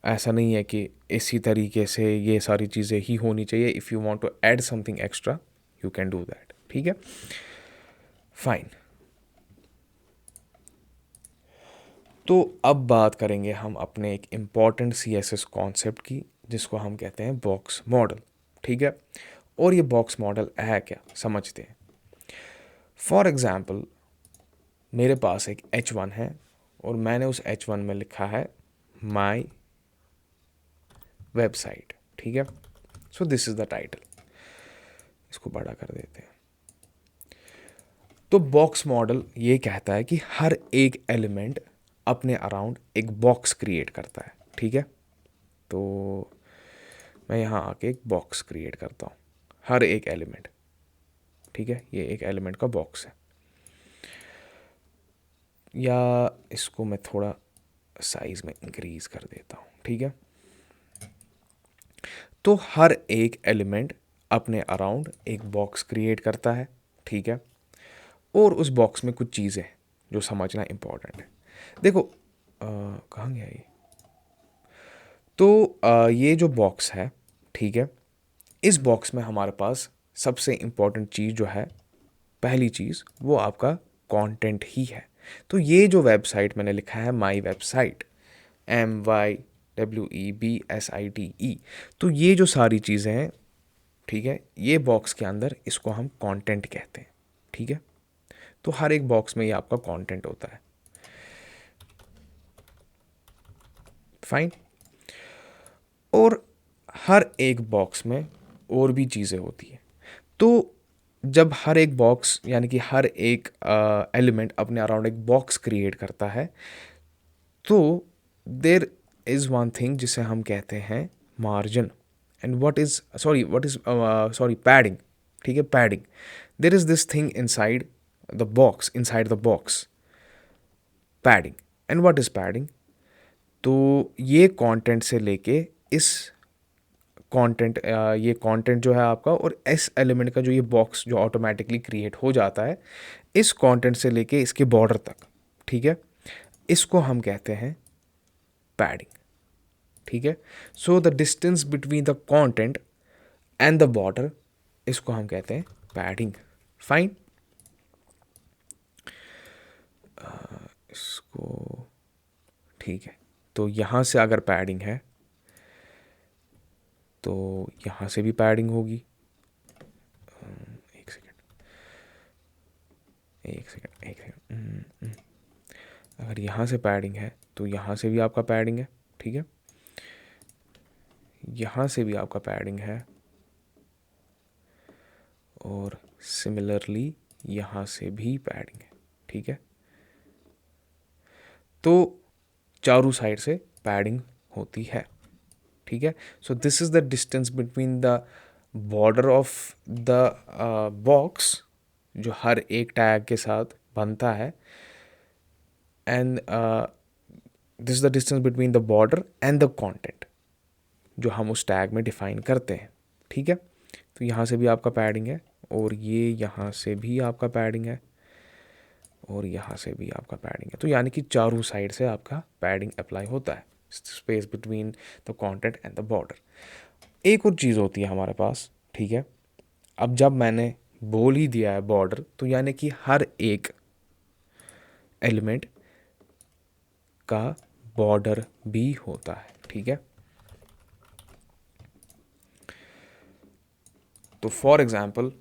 ऐसा नहीं है कि इसी तरीके से ये सारी चीज़ें ही होनी चाहिए। If you want to add something extra you can do that, ठीक है, फाइन। तो अब बात करेंगे हम अपने एक इम्पॉर्टेंट CSS कॉन्सेप्ट की, जिसको हम कहते हैं बॉक्स मॉडल, ठीक है। और ये बॉक्स मॉडल है क्या, समझते हैं। फॉर एग्ज़ाम्पल मेरे पास एक H1 है और मैंने उस H1 में लिखा है माई वेबसाइट, ठीक है। So this is the title, इसको बड़ा कर देते हैं। तो बॉक्स मॉडल ये कहता है कि हर एक एलिमेंट अपने अराउंड एक बॉक्स क्रिएट करता है, ठीक है। तो मैं यहाँ आके एक बॉक्स क्रिएट करता हूँ, हर एक एलिमेंट, ठीक है, ये एक एलिमेंट का बॉक्स है। या इसको मैं थोड़ा साइज में इंक्रीज कर देता हूँ, ठीक है। तो हर एक एलिमेंट अपने अराउंड एक बॉक्स क्रिएट करता है, ठीक है। और उस बॉक्स में कुछ चीज़ें जो समझना इम्पोर्टेंट है। देखो कहाँ गया ये, तो ये जो बॉक्स है, ठीक है, इस बॉक्स में हमारे पास सबसे इम्पॉर्टेंट चीज़ जो है, पहली चीज़ वो आपका कंटेंट ही है। तो ये जो वेबसाइट मैंने लिखा है माई वेबसाइट, MYWEBSITE, तो ये जो सारी चीज़ें हैं, ठीक है, ये बॉक्स के अंदर इसको हम कंटेंट कहते हैं। ठीक है, तो हर एक बॉक्स में ये आपका कंटेंट होता है। फाइन। और हर एक बॉक्स में और भी चीज़ें होती हैं। तो जब हर एक बॉक्स यानी कि हर एक एलिमेंट अपने अराउंड एक बॉक्स क्रिएट करता है, तो देर इज़ वन थिंग जिसे हम कहते हैं margin, and what is padding. ठीक है, padding. There is this thing inside the box, padding. And what is padding? तो ये कंटेंट से लेके इस कंटेंट ये कंटेंट जो है आपका, और इस एलिमेंट का जो ये बॉक्स जो ऑटोमेटिकली क्रिएट हो जाता है, इस कंटेंट से लेके इसके बॉर्डर तक, ठीक है, इसको हम कहते हैं पैडिंग। ठीक है, so the distance between the content and the border, इसको हम कहते हैं पैडिंग। फाइन। इसको, ठीक है, तो यहाँ से अगर पैडिंग है तो यहाँ से भी पैडिंग होगी। एक सेकेंड, अगर यहाँ से पैडिंग है तो यहाँ से भी आपका पैडिंग है। ठीक है, यहाँ से भी आपका पैडिंग है, और सिमिलरली यहाँ से भी पैडिंग है। ठीक है, तो चारों साइड से पैडिंग होती है। ठीक है, so this is the distance between the border of the box जो हर एक टैग के साथ बनता है, and this is the distance between the border and the content जो हम उस टैग में डिफाइन करते हैं। ठीक है, तो यहाँ से भी आपका पैडिंग है, और ये यहाँ से भी आपका पैडिंग है, और यहाँ से भी आपका पैडिंग है। तो यानी कि चारों साइड से आपका पैडिंग अप्लाई होता है, space between the content and the border. एक और चीज़ होती है हमारे पास। ठीक है, अब जब मैंने बोल ही दिया है बॉर्डर, तो यानी कि हर एक एलिमेंट का बॉर्डर भी होता है। ठीक है, तो फॉर एग्जांपल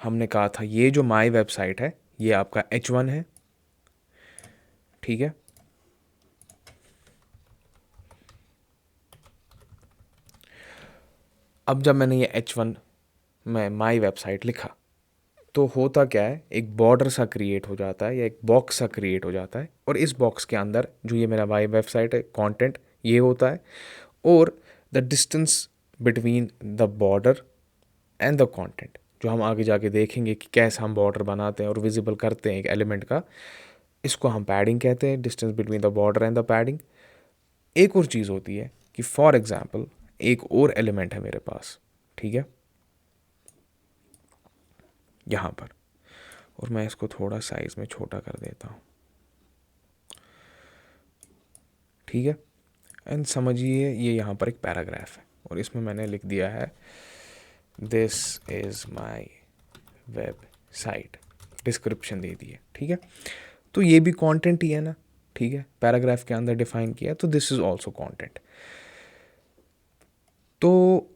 हमने कहा था ये जो माई वेबसाइट है ये आपका H1 है। ठीक है, अब जब मैंने ये H1 में माई वेबसाइट लिखा, तो होता क्या है, एक बॉर्डर सा क्रिएट हो जाता है या एक बॉक्स सा क्रिएट हो जाता है, और इस बॉक्स के अंदर जो ये मेरा माई वेबसाइट है कंटेंट ये होता है, और the distance between the border and the content जो हम आगे जाके देखेंगे कि कैसे हम बॉर्डर बनाते हैं और विजिबल करते हैं एक एलिमेंट का, इसको हम पैडिंग कहते हैं, distance between the border and the padding. एक और चीज़ होती है कि फॉर एग्जांपल एक और एलिमेंट है मेरे पास, ठीक है, यहाँ पर, और मैं इसको थोड़ा साइज में छोटा कर देता हूँ। ठीक है, एंड समझिए ये यहाँ पर एक पैराग्राफ है, और इसमें मैंने लिख दिया है this is my website, description दे दी है। ठीक है, तो ये भी कंटेंट ही है ना। ठीक है, पैराग्राफ के अंदर डिफाइन किया, तो दिस इज़ ऑल्सो कंटेंट। तो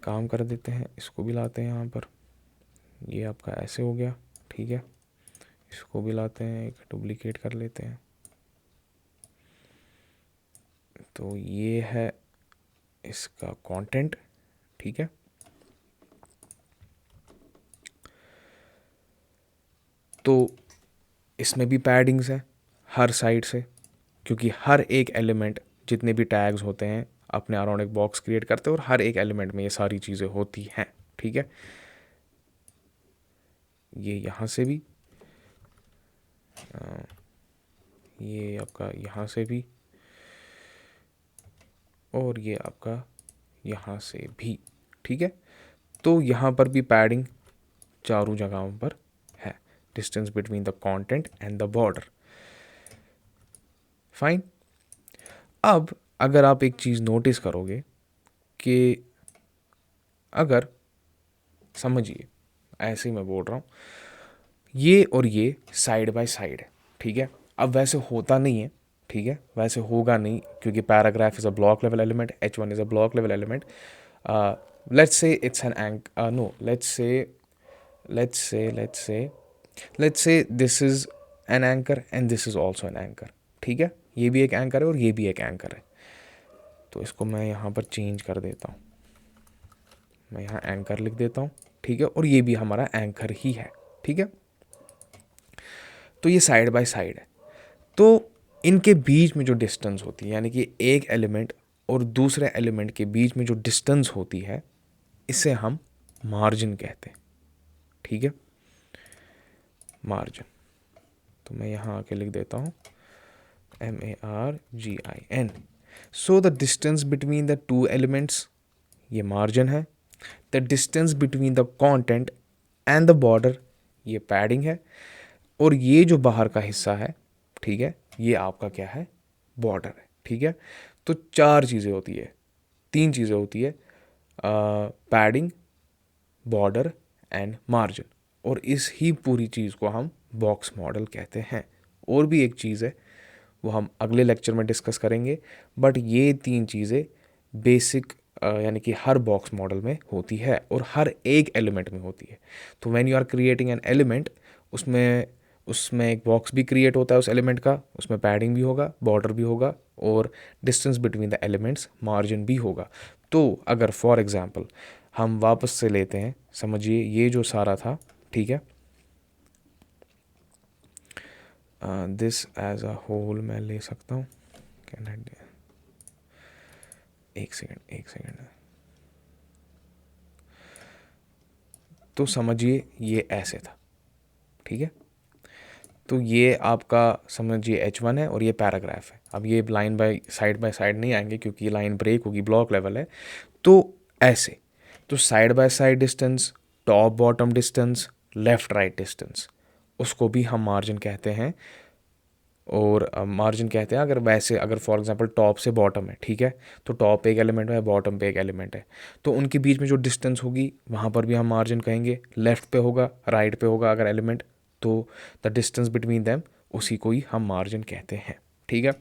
काम कर देते हैं, इसको भी लाते हैं यहाँ पर, ये आपका ऐसे हो गया। ठीक है, इसको भी लाते हैं, एक डुप्लीकेट कर लेते हैं, तो ये है इसका कंटेंट। ठीक है, तो इसमें भी पैडिंग्स है हर साइड से, क्योंकि हर एक एलिमेंट जितने भी टैग्स होते हैं अपने अराउंड एक बॉक्स क्रिएट करते हैं, और हर एक एलिमेंट में ये सारी चीज़ें होती हैं। ठीक है, ये यहाँ से भी, ये आपका यहाँ से भी, और ये आपका यहाँ से भी। ठीक है, तो यहाँ पर भी पैडिंग चारों जगहों पर है, distance between the content and the border. Fine. अब अगर आप एक चीज़ नोटिस करोगे कि अगर समझिए, ऐसे ही मैं बोल रहा हूँ, ये और ये साइड बाय साइड है, ठीक है। अब वैसे होता नहीं है, ठीक है, वैसे होगा नहीं, क्योंकि paragraph is a block level element, H1 is a block level element. Let's say it's an anch no let's say this is an anchor and this is also an anchor. ठीक है, ये भी एक एंकर है और ये भी एक एंकर है. तो इसको मैं यहाँ पर चेंज कर देता हूँ, मैं यहाँ एंकर लिख देता हूँ, ठीक है, और ये भी हमारा एंकर ही है, ठीक है. तो ये साइड बाय साइड है. तो इनके बीच में जो डिस्टेंस होती है, यानी कि एक एलिमेंट और दूसरे एलिमेंट के बीच में जो डिस्टेंस होती है, इसे हम मार्जिन कहते हैं, ठीक है, मार्जिन. तो मैं यहाँ आके लिख देता हूँ MARGIN. So the distance between the two elements, ये मार्जिन है. The distance between the content and the border, ये पैडिंग है. और ये जो बाहर का हिस्सा है, ठीक है, ये आपका क्या है, बॉर्डर है, ठीक है. तो चार चीज़ें होती है, तीन चीज़ें होती है, पैडिंग, बॉर्डर एंड मार्जिन. और इस ही पूरी चीज़ को हम बॉक्स मॉडल कहते हैं. और भी एक चीज़ है, वो हम अगले लेक्चर में डिस्कस करेंगे, बट ये तीन चीज़ें बेसिक यानी कि हर बॉक्स मॉडल में होती है और हर एक एलिमेंट में होती है. तो when you are creating an element, उसमें उसमें एक बॉक्स भी क्रिएट होता है उस एलिमेंट का, उसमें पैडिंग भी होगा, बॉर्डर भी होगा, और distance between the elements, margin भी होगा. तो अगर फॉर एग्जांपल हम वापस से लेते हैं, समझिए ये जो सारा था, ठीक है, दिस एज अ होल मैं ले सकता हूँ. कैन आई, एक सेकेंड. तो समझिए ये ऐसे था, ठीक है. तो ये आपका समझिए H1 है और ये पैराग्राफ है. अब ये लाइन बाय साइड नहीं आएंगे क्योंकि ये लाइन ब्रेक होगी, ब्लॉक लेवल है. तो ऐसे, तो side by side distance, top bottom distance, left right distance, उसको भी हम मार्जिन कहते हैं. और मार्जिन कहते हैं, अगर फॉर एग्जांपल टॉप से बॉटम है, ठीक है, तो टॉप पे एक एलिमेंट है, बॉटम पे एक एलिमेंट है, तो उनके बीच में जो डिस्टेंस होगी वहाँ पर भी हम मार्जिन कहेंगे. लेफ़्ट पे होगा, राइट पे होगा अगर एलिमेंट, तो द डिस्टेंस बिटवीन दैम, उसी को ही हम मार्जिन कहते हैं, ठीक है.